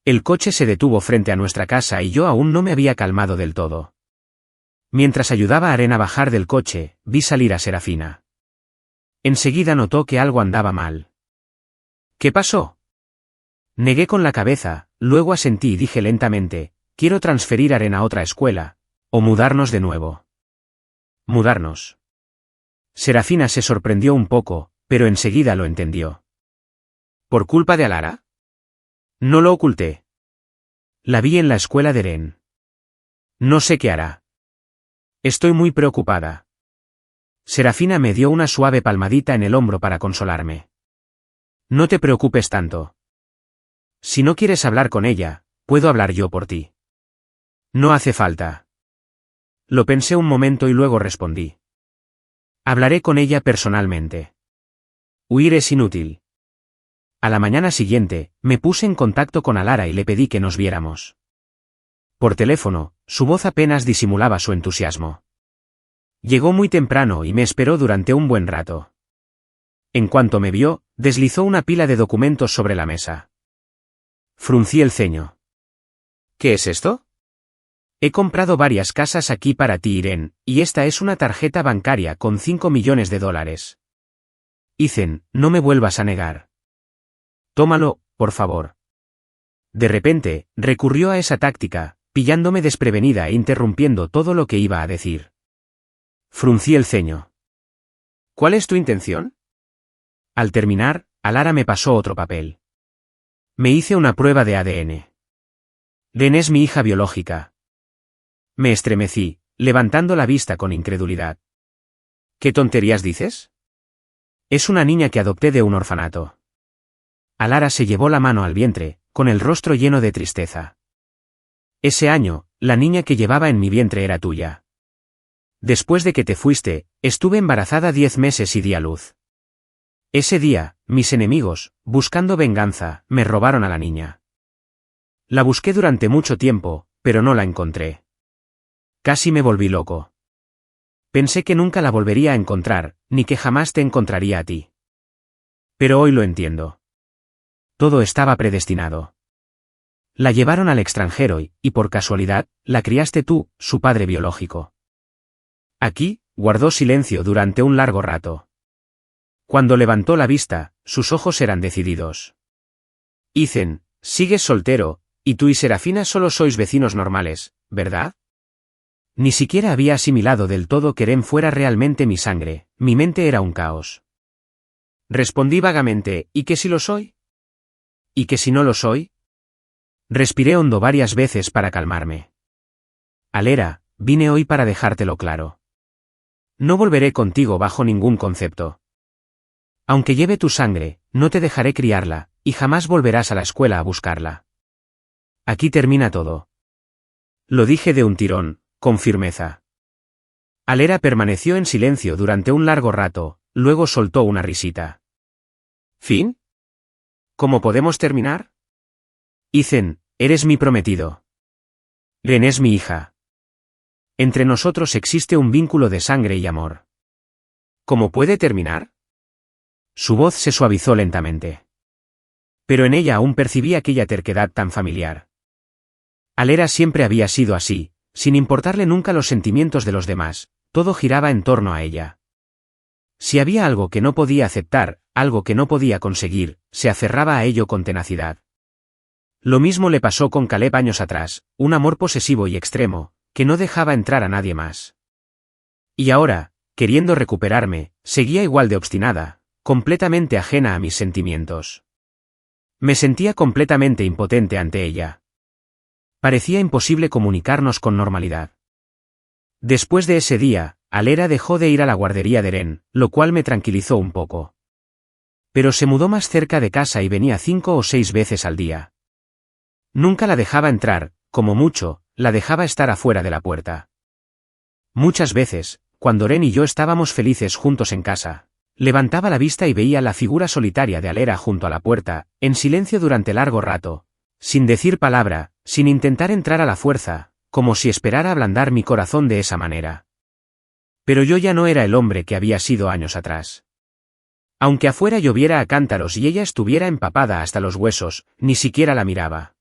El coche se detuvo frente a nuestra casa y yo aún no me había calmado del todo. Mientras ayudaba a Aren a bajar del coche, vi salir a Serafina. Enseguida notó que algo andaba mal. ¿Qué pasó? Negué con la cabeza, luego asentí y dije lentamente, quiero transferir a Aren a otra escuela, o mudarnos de nuevo. Mudarnos. Serafina se sorprendió un poco, pero enseguida lo entendió. ¿Por culpa de Alara? No lo oculté. La vi en la escuela de Aren. No sé qué hará. Estoy muy preocupada. Serafina me dio una suave palmadita en el hombro para consolarme. No te preocupes tanto. Si no quieres hablar con ella, puedo hablar yo por ti. No hace falta. Lo pensé un momento y luego respondí. Hablaré con ella personalmente. Huir es inútil. A la mañana siguiente, me puse en contacto con Alara y le pedí que nos viéramos. Por teléfono, su voz apenas disimulaba su entusiasmo. Llegó muy temprano y me esperó durante un buen rato. En cuanto me vio, deslizó una pila de documentos sobre la mesa. Fruncí el ceño. ¿Qué es esto? He comprado varias casas aquí para ti, Irene, y esta es una tarjeta bancaria con $5 millones. Ethan, no me vuelvas a negar. Tómalo, por favor. De repente, recurrió a esa táctica, pillándome desprevenida e interrumpiendo todo lo que iba a decir. Fruncí el ceño. ¿Cuál es tu intención? Al terminar, Alara me pasó otro papel. Me hice una prueba de ADN. Ren es mi hija biológica. Me estremecí, levantando la vista con incredulidad. ¿Qué tonterías dices? Es una niña que adopté de un orfanato. Alara se llevó la mano al vientre, con el rostro lleno de tristeza. Ese año, la niña que llevaba en mi vientre era tuya. Después de que te fuiste, estuve embarazada 10 meses y di a luz. Ese día, mis enemigos, buscando venganza, me robaron a la niña. La busqué durante mucho tiempo, pero no la encontré. Casi me volví loco. Pensé que nunca la volvería a encontrar, ni que jamás te encontraría a ti. Pero hoy lo entiendo. Todo estaba predestinado. La llevaron al extranjero y, por casualidad, la criaste tú, su padre biológico. Aquí, guardó silencio durante un largo rato. Cuando levantó la vista, sus ojos eran decididos. Ethan, sigues soltero, y tú y Serafina solo sois vecinos normales, ¿verdad? Ni siquiera había asimilado del todo que Ren fuera realmente mi sangre, mi mente era un caos. Respondí vagamente, ¿y qué si lo soy? ¿Y qué si no lo soy? Respiré hondo varias veces para calmarme. Alera, vine hoy para dejártelo claro. No volveré contigo bajo ningún concepto. Aunque lleve tu sangre, no te dejaré criarla, y jamás volverás a la escuela a buscarla. Aquí termina todo. Lo dije de un tirón, con firmeza. Alera permaneció en silencio durante un largo rato, luego soltó una risita. ¿Fin? ¿Cómo podemos terminar? Ethan, eres mi prometido. Ren es mi hija. Entre nosotros existe un vínculo de sangre y amor. ¿Cómo puede terminar? Su voz se suavizó lentamente. Pero en ella aún percibí aquella terquedad tan familiar. Alera siempre había sido así, sin importarle nunca los sentimientos de los demás, todo giraba en torno a ella. Si había algo que no podía aceptar, algo que no podía conseguir, se aferraba a ello con tenacidad. Lo mismo le pasó con Caleb años atrás, un amor posesivo y extremo, que no dejaba entrar a nadie más. Y ahora, queriendo recuperarme, seguía igual de obstinada, completamente ajena a mis sentimientos. Me sentía completamente impotente ante ella. Parecía imposible comunicarnos con normalidad. Después de ese día, Alera dejó de ir a la guardería de Ren, lo cual me tranquilizó un poco. Pero se mudó más cerca de casa y venía 5 o 6 veces al día. Nunca la dejaba entrar, como mucho, la dejaba estar afuera de la puerta. Muchas veces, cuando Ren y yo estábamos felices juntos en casa. Levantaba la vista y veía la figura solitaria de Alera junto a la puerta, en silencio durante largo rato, sin decir palabra, sin intentar entrar a la fuerza, como si esperara ablandar mi corazón de esa manera. Pero yo ya no era el hombre que había sido años atrás. Aunque afuera lloviera a cántaros y ella estuviera empapada hasta los huesos, ni siquiera la miraba.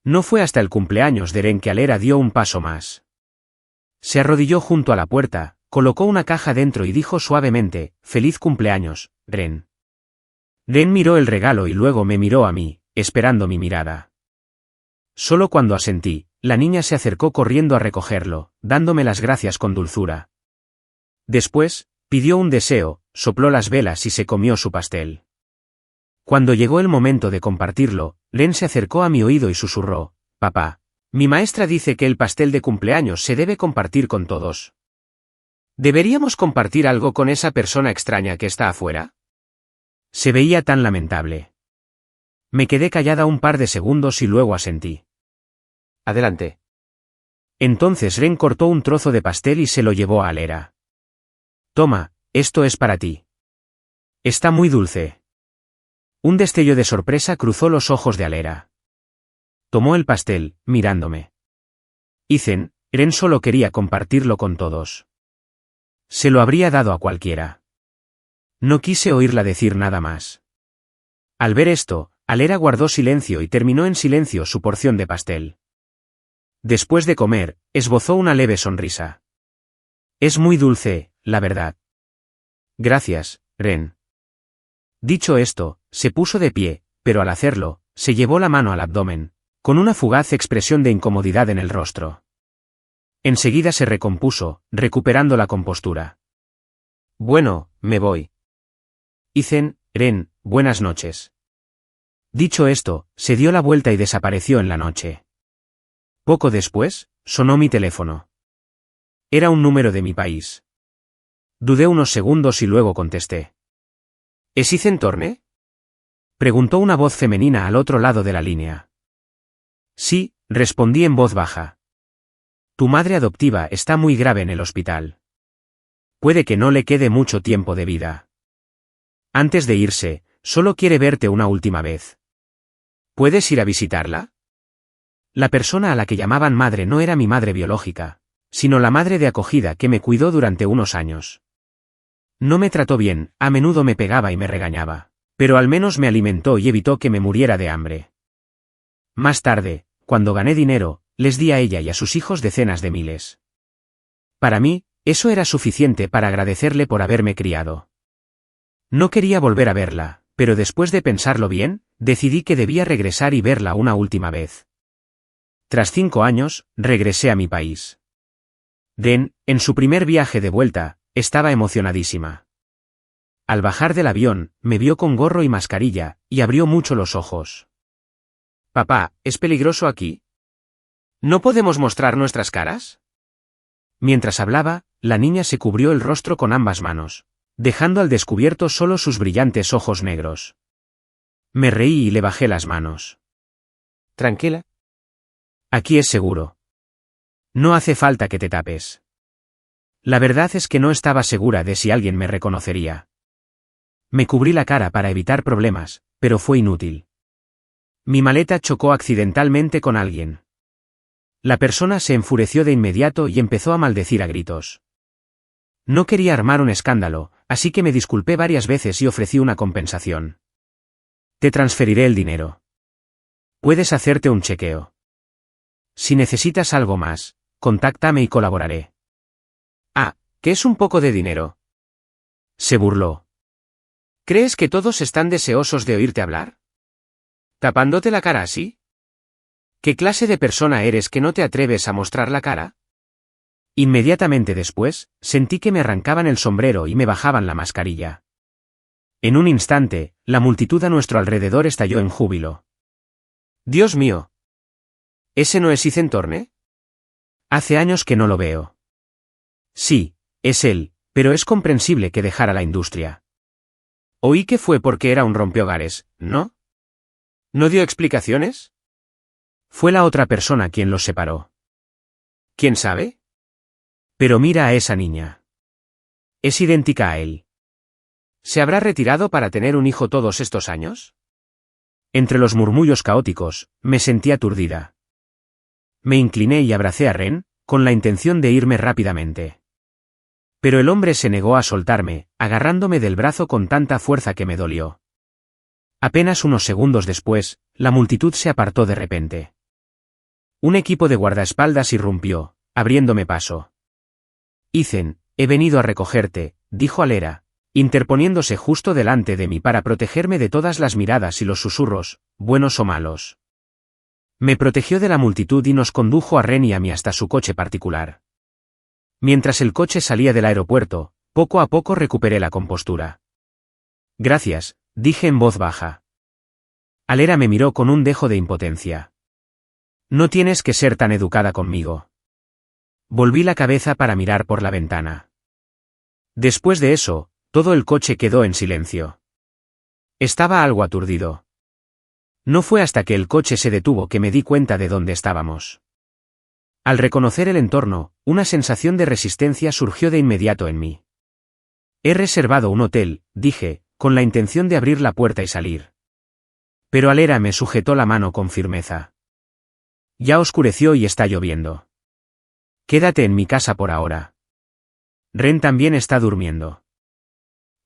No fue hasta el cumpleaños de Ren que Alera dio un paso más. Se arrodilló junto a la puerta, colocó una caja dentro y dijo suavemente, «Feliz cumpleaños, Ren». Ren miró el regalo y luego me miró a mí, esperando mi mirada. Solo cuando asentí, la niña se acercó corriendo a recogerlo, dándome las gracias con dulzura. Después, pidió un deseo, sopló las velas y se comió su pastel. Cuando llegó el momento de compartirlo, Ren se acercó a mi oído y susurró, «Papá, mi maestra dice que el pastel de cumpleaños se debe compartir con todos. ¿Deberíamos compartir algo con esa persona extraña que está afuera?» Se veía tan lamentable. Me quedé callada un par de segundos y luego asentí. «Adelante». Entonces Ren cortó un trozo de pastel y se lo llevó a Alera. «Toma, esto es para ti. Está muy dulce». Un destello de sorpresa cruzó los ojos de Alera. Tomó el pastel, mirándome. Dicen, Ren solo quería compartirlo con todos. Se lo habría dado a cualquiera. No quise oírla decir nada más. Al ver esto, Alera guardó silencio y terminó en silencio su porción de pastel. Después de comer, esbozó una leve sonrisa. «Es muy dulce, la verdad». «Gracias, Ren». Dicho esto, se puso de pie, pero al hacerlo, se llevó la mano al abdomen, con una fugaz expresión de incomodidad en el rostro. Enseguida se recompuso, recuperando la compostura. «Bueno, me voy». «Dicen, Ren, buenas noches». Dicho esto, se dio la vuelta y desapareció en la noche. Poco después, sonó mi teléfono. Era un número de mi país. Dudé unos segundos y luego contesté. ¿Es Dicen Torne?, preguntó una voz femenina al otro lado de la línea. Sí, respondí en voz baja. Tu madre adoptiva está muy grave en el hospital. Puede que no le quede mucho tiempo de vida. Antes de irse, solo quiere verte una última vez. ¿Puedes ir a visitarla? La persona a la que llamaban madre no era mi madre biológica, sino la madre de acogida que me cuidó durante unos años. No me trató bien, a menudo me pegaba y me regañaba, pero al menos me alimentó y evitó que me muriera de hambre. Más tarde, cuando gané dinero, les di a ella y a sus hijos decenas de miles. Para mí, eso era suficiente para agradecerle por haberme criado. No quería volver a verla, pero después de pensarlo bien, decidí que debía regresar y verla una última vez. Tras 5 años, regresé a mi país. Ren, en su primer viaje de vuelta, estaba emocionadísima. Al bajar del avión, me vio con gorro y mascarilla, y abrió mucho los ojos. «Papá, ¿es peligroso aquí? ¿No podemos mostrar nuestras caras?» Mientras hablaba, la niña se cubrió el rostro con ambas manos, dejando al descubierto solo sus brillantes ojos negros. Me reí y le bajé las manos. «Tranquila. Aquí es seguro. No hace falta que te tapes». La verdad es que no estaba segura de si alguien me reconocería. Me cubrí la cara para evitar problemas, pero fue inútil. Mi maleta chocó accidentalmente con alguien. La persona se enfureció de inmediato y empezó a maldecir a gritos. No quería armar un escándalo, así que me disculpé varias veces y ofrecí una compensación. «Te transferiré el dinero. Puedes hacerte un chequeo. Si necesitas algo más, contáctame y colaboraré». «Ah, ¿qué es un poco de dinero?», se burló. «¿Crees que todos están deseosos de oírte hablar? ¿Tapándote la cara así? ¿Qué clase de persona eres que no te atreves a mostrar la cara?» Inmediatamente después, sentí que me arrancaban el sombrero y me bajaban la mascarilla. En un instante, la multitud a nuestro alrededor estalló en júbilo. «Dios mío. ¿Ese no es Dicen Torne? Hace años que no lo veo». «Sí, es él, pero es comprensible que dejara la industria. Oí que fue porque era un rompehogares, ¿no? ¿No dio explicaciones?» Fue la otra persona quien los separó. «¿Quién sabe? Pero mira a esa niña. Es idéntica a él. ¿Se habrá retirado para tener un hijo todos estos años? Entre los murmullos caóticos, me sentí aturdida. Me incliné y abracé a Ren, con la intención de irme rápidamente. Pero el hombre se negó a soltarme, agarrándome del brazo con tanta fuerza que me dolió. Apenas unos segundos después, la multitud se apartó de repente. Un equipo de guardaespaldas irrumpió, abriéndome paso. Ethan, he venido a recogerte, dijo Alera, interponiéndose justo delante de mí para protegerme de todas las miradas y los susurros, buenos o malos. Me protegió de la multitud y nos condujo a Ren y a mí hasta su coche particular. Mientras el coche salía del aeropuerto, poco a poco recuperé la compostura. Gracias, dije en voz baja. Alera me miró con un dejo de impotencia. No tienes que ser tan educada conmigo. Volví la cabeza para mirar por la ventana. Después de eso, todo el coche quedó en silencio. Estaba algo aturdido. No fue hasta que el coche se detuvo que me di cuenta de dónde estábamos. Al reconocer el entorno, una sensación de resistencia surgió de inmediato en mí. He reservado un hotel, dije, con la intención de abrir la puerta y salir. Pero Alera me sujetó la mano con firmeza. Ya oscureció y está lloviendo. Quédate en mi casa por ahora. Ren también está durmiendo.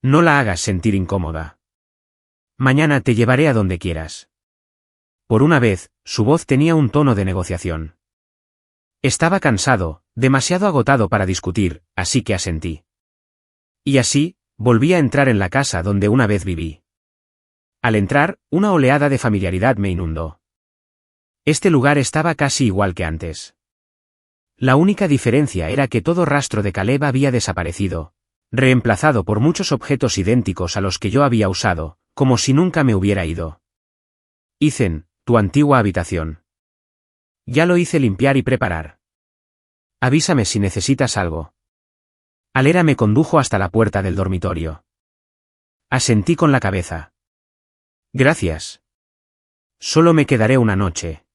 No la hagas sentir incómoda. Mañana te llevaré a donde quieras. Por una vez, su voz tenía un tono de negociación. Estaba cansado, demasiado agotado para discutir, así que asentí. Y así, volví a entrar en la casa donde una vez viví. Al entrar, una oleada de familiaridad me inundó. Este lugar estaba casi igual que antes. La única diferencia era que todo rastro de Caleb había desaparecido, reemplazado por muchos objetos idénticos a los que yo había usado, como si nunca me hubiera ido. Ethan, tu antigua habitación. Ya lo hice limpiar y preparar. Avísame si necesitas algo. Alera me condujo hasta la puerta del dormitorio. Asentí con la cabeza. Gracias. Solo me quedaré una noche.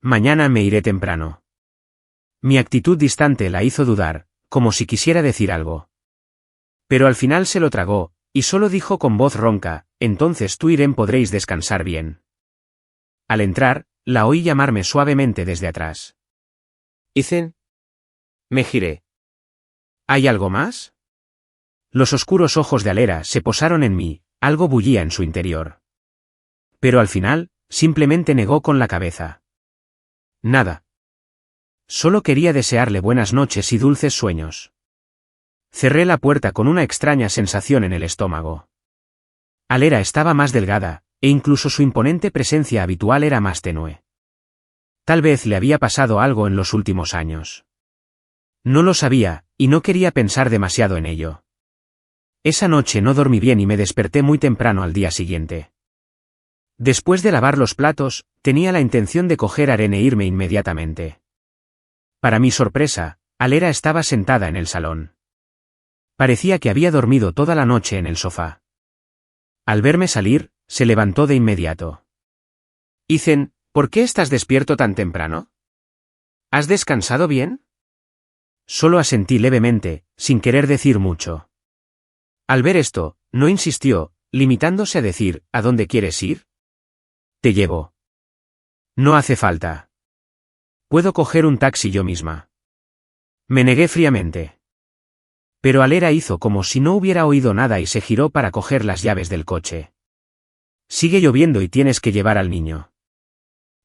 Mañana me iré temprano. Mi actitud distante la hizo dudar, como si quisiera decir algo. Pero al final se lo tragó, y solo dijo con voz ronca, entonces tú y Ren podréis descansar bien. Al entrar, la oí llamarme suavemente desde atrás. Ethan. Me giré. ¿Hay algo más? Los oscuros ojos de Alera se posaron en mí, algo bullía en su interior. Pero al final, simplemente negó con la cabeza. Nada. Solo quería desearle buenas noches y dulces sueños. Cerré la puerta con una extraña sensación en el estómago. Alera estaba más delgada, e incluso su imponente presencia habitual era más tenue. Tal vez le había pasado algo en los últimos años. No lo sabía, y no quería pensar demasiado en ello. Esa noche no dormí bien y me desperté muy temprano al día siguiente. Después de lavar los platos, tenía la intención de coger a Ren e irme inmediatamente. Para mi sorpresa, Alera estaba sentada en el salón. Parecía que había dormido toda la noche en el sofá. Al verme salir, se levantó de inmediato. Ethan, ¿por qué estás despierto tan temprano? ¿Has descansado bien? Solo asentí levemente, sin querer decir mucho. Al ver esto, no insistió, limitándose a decir, ¿a dónde quieres ir? Te llevo. No hace falta. Puedo coger un taxi yo misma. Me negué fríamente. Pero Alera hizo como si no hubiera oído nada y se giró para coger las llaves del coche. Sigue lloviendo y tienes que llevar al niño.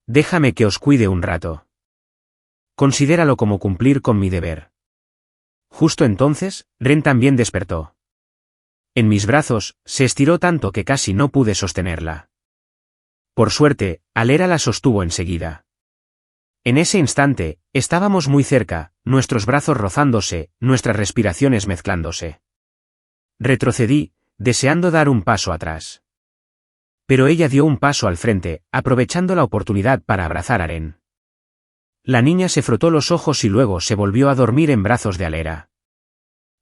Déjame que os cuide un rato. Considéralo como cumplir con mi deber. Justo entonces, Ren también despertó. En mis brazos, se estiró tanto que casi no pude sostenerla. Por suerte, Alera la sostuvo enseguida. En ese instante, estábamos muy cerca, nuestros brazos rozándose, nuestras respiraciones mezclándose. Retrocedí, deseando dar un paso atrás. Pero ella dio un paso al frente, aprovechando la oportunidad para abrazar a Ren. La niña se frotó los ojos y luego se volvió a dormir en brazos de Alera.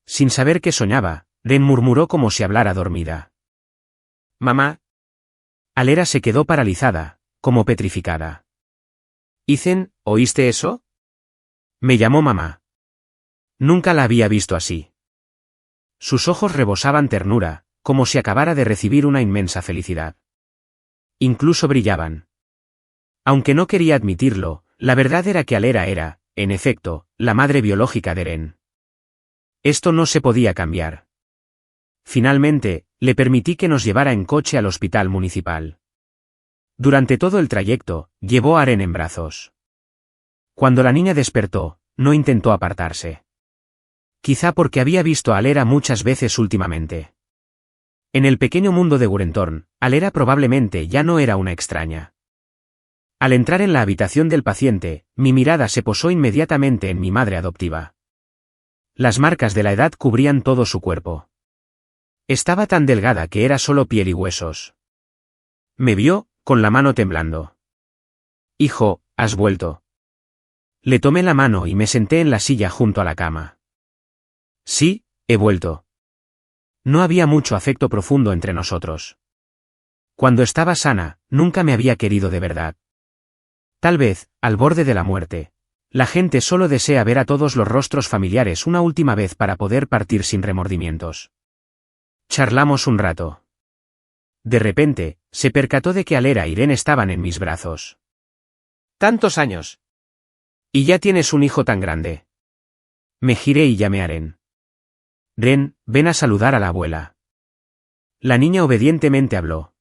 Sin saber qué soñaba, Ren murmuró como si hablara dormida. «Mamá». Alera se quedó paralizada, como petrificada. «Ethan, ¿oíste eso?». Me llamó mamá. Nunca la había visto así. Sus ojos rebosaban ternura, como si acabara de recibir una inmensa felicidad. Incluso brillaban. Aunque no quería admitirlo, la verdad era que Alera era, en efecto, la madre biológica de Eren. Esto no se podía cambiar. Finalmente, le permití que nos llevara en coche al hospital municipal. Durante todo el trayecto, llevó a Eren en brazos. Cuando la niña despertó, no intentó apartarse. Quizá porque había visto a Alera muchas veces últimamente. En el pequeño mundo de Gurentorn, Alera probablemente ya no era una extraña. Al entrar en la habitación del paciente, mi mirada se posó inmediatamente en mi madre adoptiva. Las marcas de la edad cubrían todo su cuerpo. Estaba tan delgada que era solo piel y huesos. Me vio, con la mano temblando. «Hijo, has vuelto». Le tomé la mano y me senté en la silla junto a la cama. «Sí, he vuelto». No había mucho afecto profundo entre nosotros. Cuando estaba sana, nunca me había querido de verdad. Tal vez, al borde de la muerte, la gente solo desea ver a todos los rostros familiares una última vez para poder partir sin remordimientos. Charlamos un rato. De repente, se percató de que Alera y Ren estaban en mis brazos. «¡Tantos años! Y ya tienes un hijo tan grande». Me giré y llamé a Ren. «Ren, ven a saludar a la abuela». La niña obedientemente habló.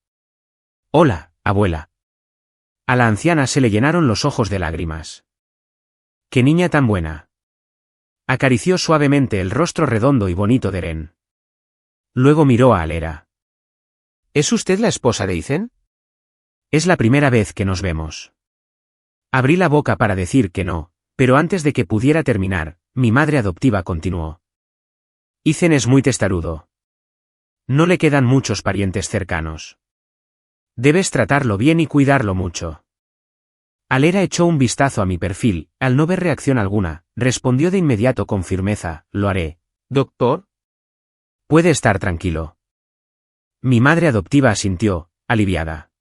«Hola, abuela». A la anciana se le llenaron los ojos de lágrimas. «¡Qué niña tan buena!». Acarició suavemente el rostro redondo y bonito de Ren. Luego miró a Alera. «¿Es usted la esposa de Ethan?». «Es la primera vez que nos vemos». Abrí la boca para decir que no, pero antes de que pudiera terminar, mi madre adoptiva continuó. «Ethan es muy testarudo. No le quedan muchos parientes cercanos. Debes tratarlo bien y cuidarlo mucho». Alera echó un vistazo a mi perfil, al no ver reacción alguna, respondió de inmediato con firmeza: «Lo haré, doctor». «Puede estar tranquilo». Mi madre adoptiva asintió, aliviada.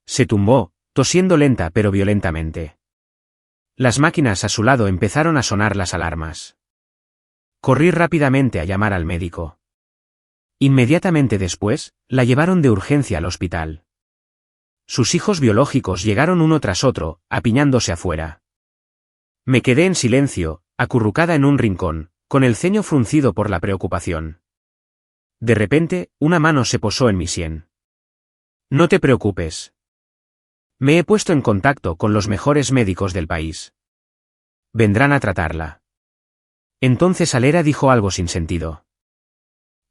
Se tumbó, tosiendo lenta pero violentamente. Las máquinas a su lado empezaron a sonar las alarmas. Corrí rápidamente a llamar al médico. Inmediatamente después, la llevaron de urgencia al hospital. Sus hijos biológicos llegaron uno tras otro, apiñándose afuera. Me quedé en silencio, acurrucada en un rincón, con el ceño fruncido por la preocupación. De repente, una mano se posó en mi sien. «No te preocupes. Me he puesto en contacto con los mejores médicos del país. Vendrán a tratarla». Entonces Alera dijo algo sin sentido.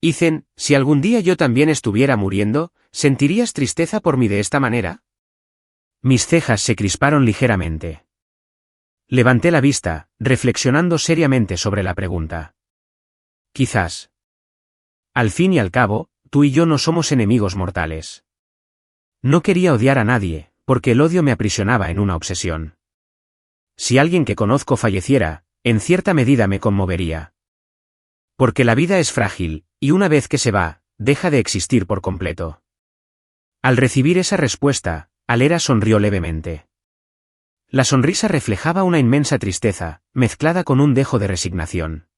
«Ethan, si algún día yo también estuviera muriendo, ¿sentirías tristeza por mí de esta manera?». Mis cejas se crisparon ligeramente. Levanté la vista, reflexionando seriamente sobre la pregunta. «Quizás. Al fin y al cabo, tú y yo no somos enemigos mortales». No quería odiar a nadie, porque el odio me aprisionaba en una obsesión. Si alguien que conozco falleciera, en cierta medida me conmovería. Porque la vida es frágil, y una vez que se va, deja de existir por completo. Al recibir esa respuesta, Alera sonrió levemente. La sonrisa reflejaba una inmensa tristeza, mezclada con un dejo de resignación.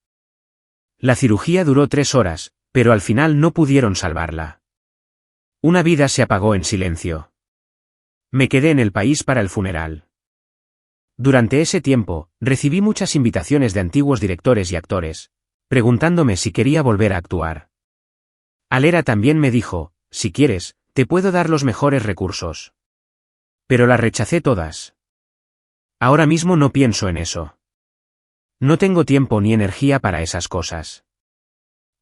La cirugía duró 3 horas, pero al final no pudieron salvarla. Una vida se apagó en silencio. Me quedé en el país para el funeral. Durante ese tiempo, recibí muchas invitaciones de antiguos directores y actores, preguntándome si quería volver a actuar. Alera también me dijo: «Si quieres, te puedo dar los mejores recursos». Pero las rechacé todas. Ahora mismo no pienso en eso. No tengo tiempo ni energía para esas cosas.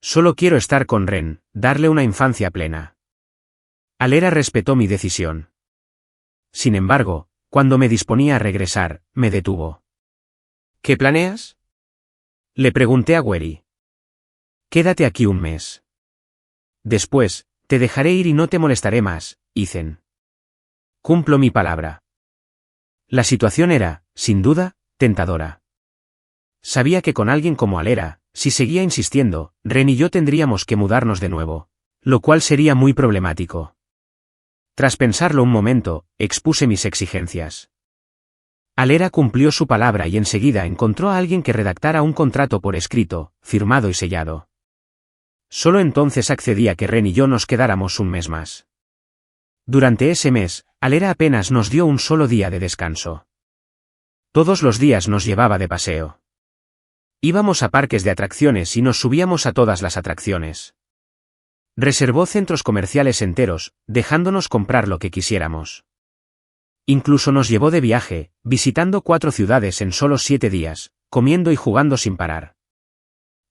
Solo quiero estar con Ren, darle una infancia plena. Alera respetó mi decisión. Sin embargo, cuando me disponía a regresar, me detuvo. «¿Qué planeas?». Le pregunté a Weri. «Quédate aquí un mes. Después, te dejaré ir y no te molestaré más, Ethan». Cumplo mi palabra. La situación era, sin duda, tentadora. Sabía que con alguien como Alera, si seguía insistiendo, Ren y yo tendríamos que mudarnos de nuevo, lo cual sería muy problemático. Tras pensarlo un momento, expuse mis exigencias. Alera cumplió su palabra y enseguida encontró a alguien que redactara un contrato por escrito, firmado y sellado. Solo entonces accedí a que Ren y yo nos quedáramos un mes más. Durante ese mes, Alera apenas nos dio un solo día de descanso. Todos los días nos llevaba de paseo. Íbamos a parques de atracciones y nos subíamos a todas las atracciones. Reservó centros comerciales enteros, dejándonos comprar lo que quisiéramos. Incluso nos llevó de viaje, visitando 4 ciudades en solo 7 días, comiendo y jugando sin parar.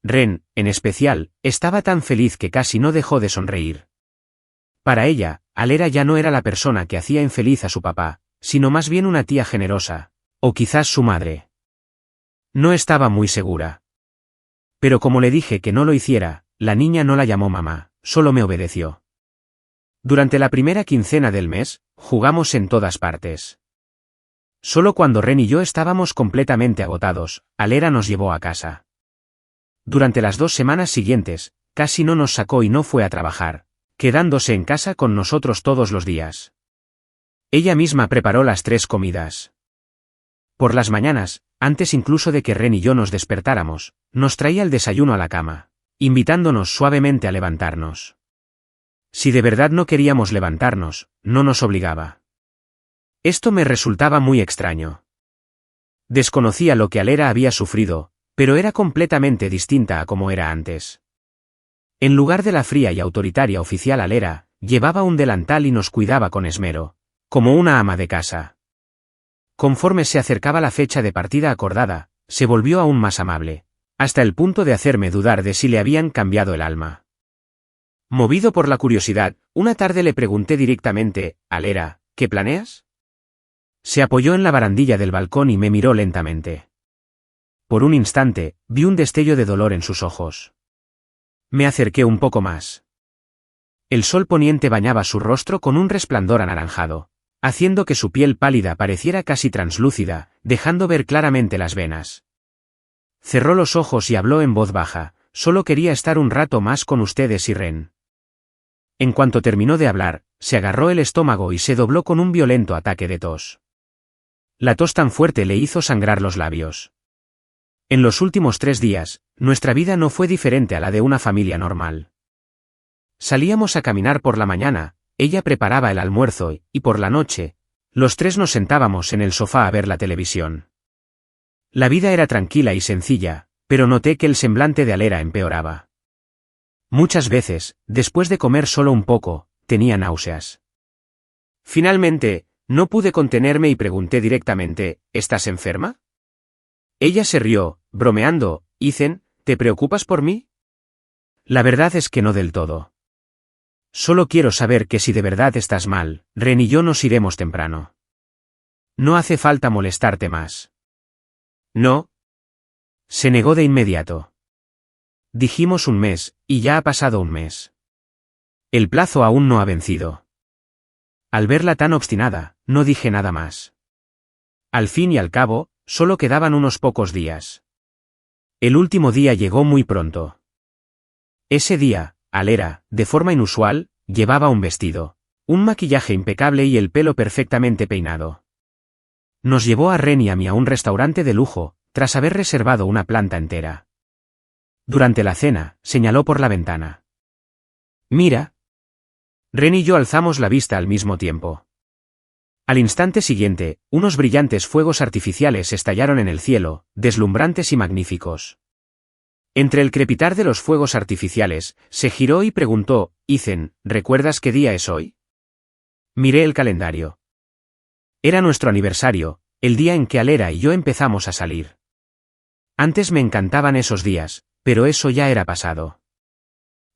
Ren, en especial, estaba tan feliz que casi no dejó de sonreír. Para ella, Alera ya no era la persona que hacía infeliz a su papá, sino más bien una tía generosa, o quizás su madre. No estaba muy segura. Pero como le dije que no lo hiciera, la niña no la llamó mamá, solo me obedeció. Durante la primera quincena del mes, jugamos en todas partes. Solo cuando Ren y yo estábamos completamente agotados, Alera nos llevó a casa. Durante las 2 semanas siguientes, casi no nos sacó y no fue a trabajar, quedándose en casa con nosotros todos los días. Ella misma preparó las 3 comidas. Por las mañanas, antes incluso de que Ren y yo nos despertáramos, nos traía el desayuno a la cama, invitándonos suavemente a levantarnos. Si de verdad no queríamos levantarnos, no nos obligaba. Esto me resultaba muy extraño. Desconocía lo que Alera había sufrido, pero era completamente distinta a como era antes. En lugar de la fría y autoritaria oficial Alera, llevaba un delantal y nos cuidaba con esmero, como una ama de casa. Conforme se acercaba la fecha de partida acordada, se volvió aún más amable, hasta el punto de hacerme dudar de si le habían cambiado el alma. Movido por la curiosidad, una tarde le pregunté directamente, Alera, ¿qué planeas? Se apoyó en la barandilla del balcón y me miró lentamente. Por un instante, vi un destello de dolor en sus ojos. Me acerqué un poco más. El sol poniente bañaba su rostro con un resplandor anaranjado, haciendo que su piel pálida pareciera casi translúcida, dejando ver claramente las venas. Cerró los ojos y habló en voz baja, solo quería estar un rato más con ustedes y Ren. En cuanto terminó de hablar, se agarró el estómago y se dobló con un violento ataque de tos. La tos tan fuerte le hizo sangrar los labios. En los últimos 3 días, nuestra vida no fue diferente a la de una familia normal. Salíamos a caminar por la mañana, ella preparaba el almuerzo y por la noche, los 3 nos sentábamos en el sofá a ver la televisión. La vida era tranquila y sencilla, pero noté que el semblante de Alera empeoraba. Muchas veces, después de comer solo un poco, tenía náuseas. Finalmente, no pude contenerme y pregunté directamente, ¿estás enferma? Ella se rió, bromeando, Ethan, ¿te preocupas por mí? La verdad es que no del todo. Solo quiero saber que si de verdad estás mal, Ren y yo nos iremos temprano. No hace falta molestarte más. No. Se negó de inmediato. Dijimos un mes, y ya ha pasado un mes. El plazo aún no ha vencido. Al verla tan obstinada, no dije nada más. Al fin y al cabo, solo quedaban unos pocos días. El último día llegó muy pronto. Ese día, Alera, de forma inusual, llevaba un vestido, un maquillaje impecable y el pelo perfectamente peinado. Nos llevó a Ren y a mí a un restaurante de lujo, tras haber reservado una planta entera. Durante la cena, señaló por la ventana. Mira. Ren y yo alzamos la vista al mismo tiempo. Al instante siguiente, unos brillantes fuegos artificiales estallaron en el cielo, deslumbrantes y magníficos. Entre el crepitar de los fuegos artificiales, se giró y preguntó, Ethan, ¿recuerdas qué día es hoy? Miré el calendario. Era nuestro aniversario, el día en que Alera y yo empezamos a salir. Antes me encantaban esos días, pero eso ya era pasado.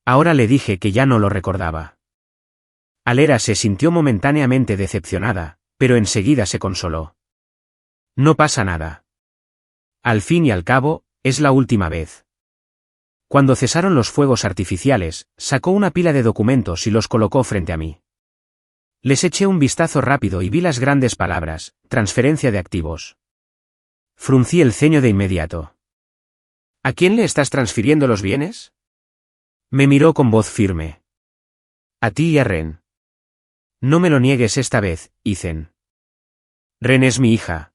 Ahora le dije que ya no lo recordaba. Alera se sintió momentáneamente decepcionada, pero enseguida se consoló. No pasa nada. Al fin y al cabo, es la última vez. Cuando cesaron los fuegos artificiales, sacó una pila de documentos y los colocó frente a mí. Les eché un vistazo rápido y vi las grandes palabras, transferencia de activos. Fruncí el ceño de inmediato. ¿A quién le estás transfiriendo los bienes? Me miró con voz firme. A ti y a Ren. No me lo niegues esta vez, Ethan. Ren es mi hija.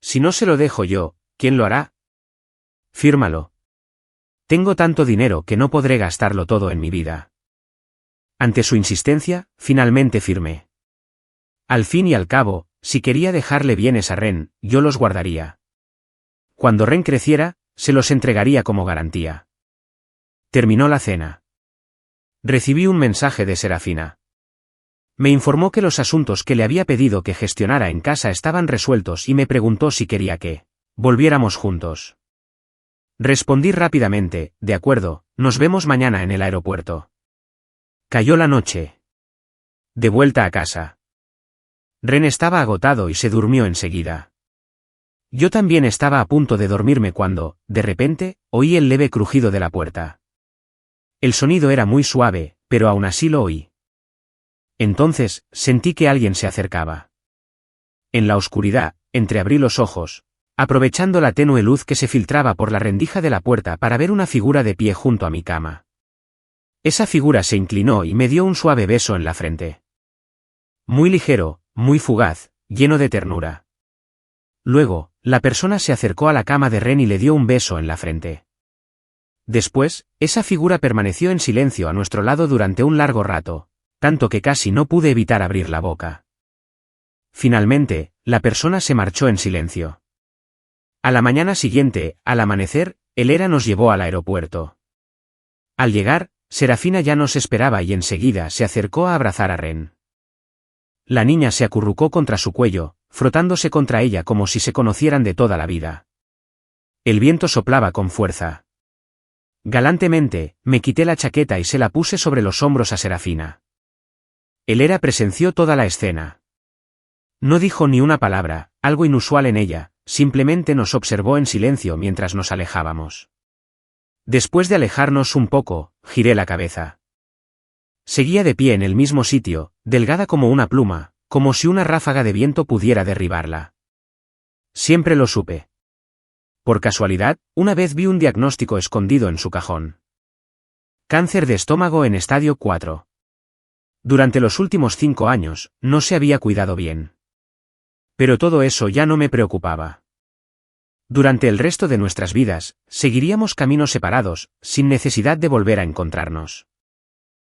Si no se lo dejo yo, ¿quién lo hará? Fírmalo. Tengo tanto dinero que no podré gastarlo todo en mi vida. Ante su insistencia, finalmente firmé. Al fin y al cabo, si quería dejarle bienes a Ren, yo los guardaría. Cuando Ren creciera, se los entregaría como garantía. Terminó la cena. Recibí un mensaje de Serafina. Me informó que los asuntos que le había pedido que gestionara en casa estaban resueltos y me preguntó si quería que volviéramos juntos. Respondí rápidamente, de acuerdo, nos vemos mañana en el aeropuerto. Cayó la noche. De vuelta a casa. Ren estaba agotado y se durmió enseguida. Yo también estaba a punto de dormirme cuando, de repente, oí el leve crujido de la puerta. El sonido era muy suave, pero aún así lo oí. Entonces, sentí que alguien se acercaba. En la oscuridad, entreabrí los ojos, aprovechando la tenue luz que se filtraba por la rendija de la puerta para ver una figura de pie junto a mi cama. Esa figura se inclinó y me dio un suave beso en la frente. Muy ligero, muy fugaz, lleno de ternura. Luego, la persona se acercó a la cama de Ren y le dio un beso en la frente. Después, esa figura permaneció en silencio a nuestro lado durante un largo rato, tanto que casi no pude evitar abrir la boca. Finalmente, la persona se marchó en silencio. A la mañana siguiente, al amanecer, el Hera nos llevó al aeropuerto. Al llegar, Serafina ya nos esperaba y enseguida se acercó a abrazar a Ren. La niña se acurrucó contra su cuello, frotándose contra ella como si se conocieran de toda la vida. El viento soplaba con fuerza. Galantemente, me quité la chaqueta y se la puse sobre los hombros a Serafina. El Hera presenció toda la escena. No dijo ni una palabra, algo inusual en ella, simplemente nos observó en silencio mientras nos alejábamos. Después de alejarnos un poco, giré la cabeza. Seguía de pie en el mismo sitio, delgada como una pluma, como si una ráfaga de viento pudiera derribarla. Siempre lo supe. Por casualidad, una vez vi un diagnóstico escondido en su cajón. Cáncer de estómago en estadio 4. Durante los últimos 5 años, no se había cuidado bien. Pero todo eso ya no me preocupaba. Durante el resto de nuestras vidas, seguiríamos caminos separados, sin necesidad de volver a encontrarnos.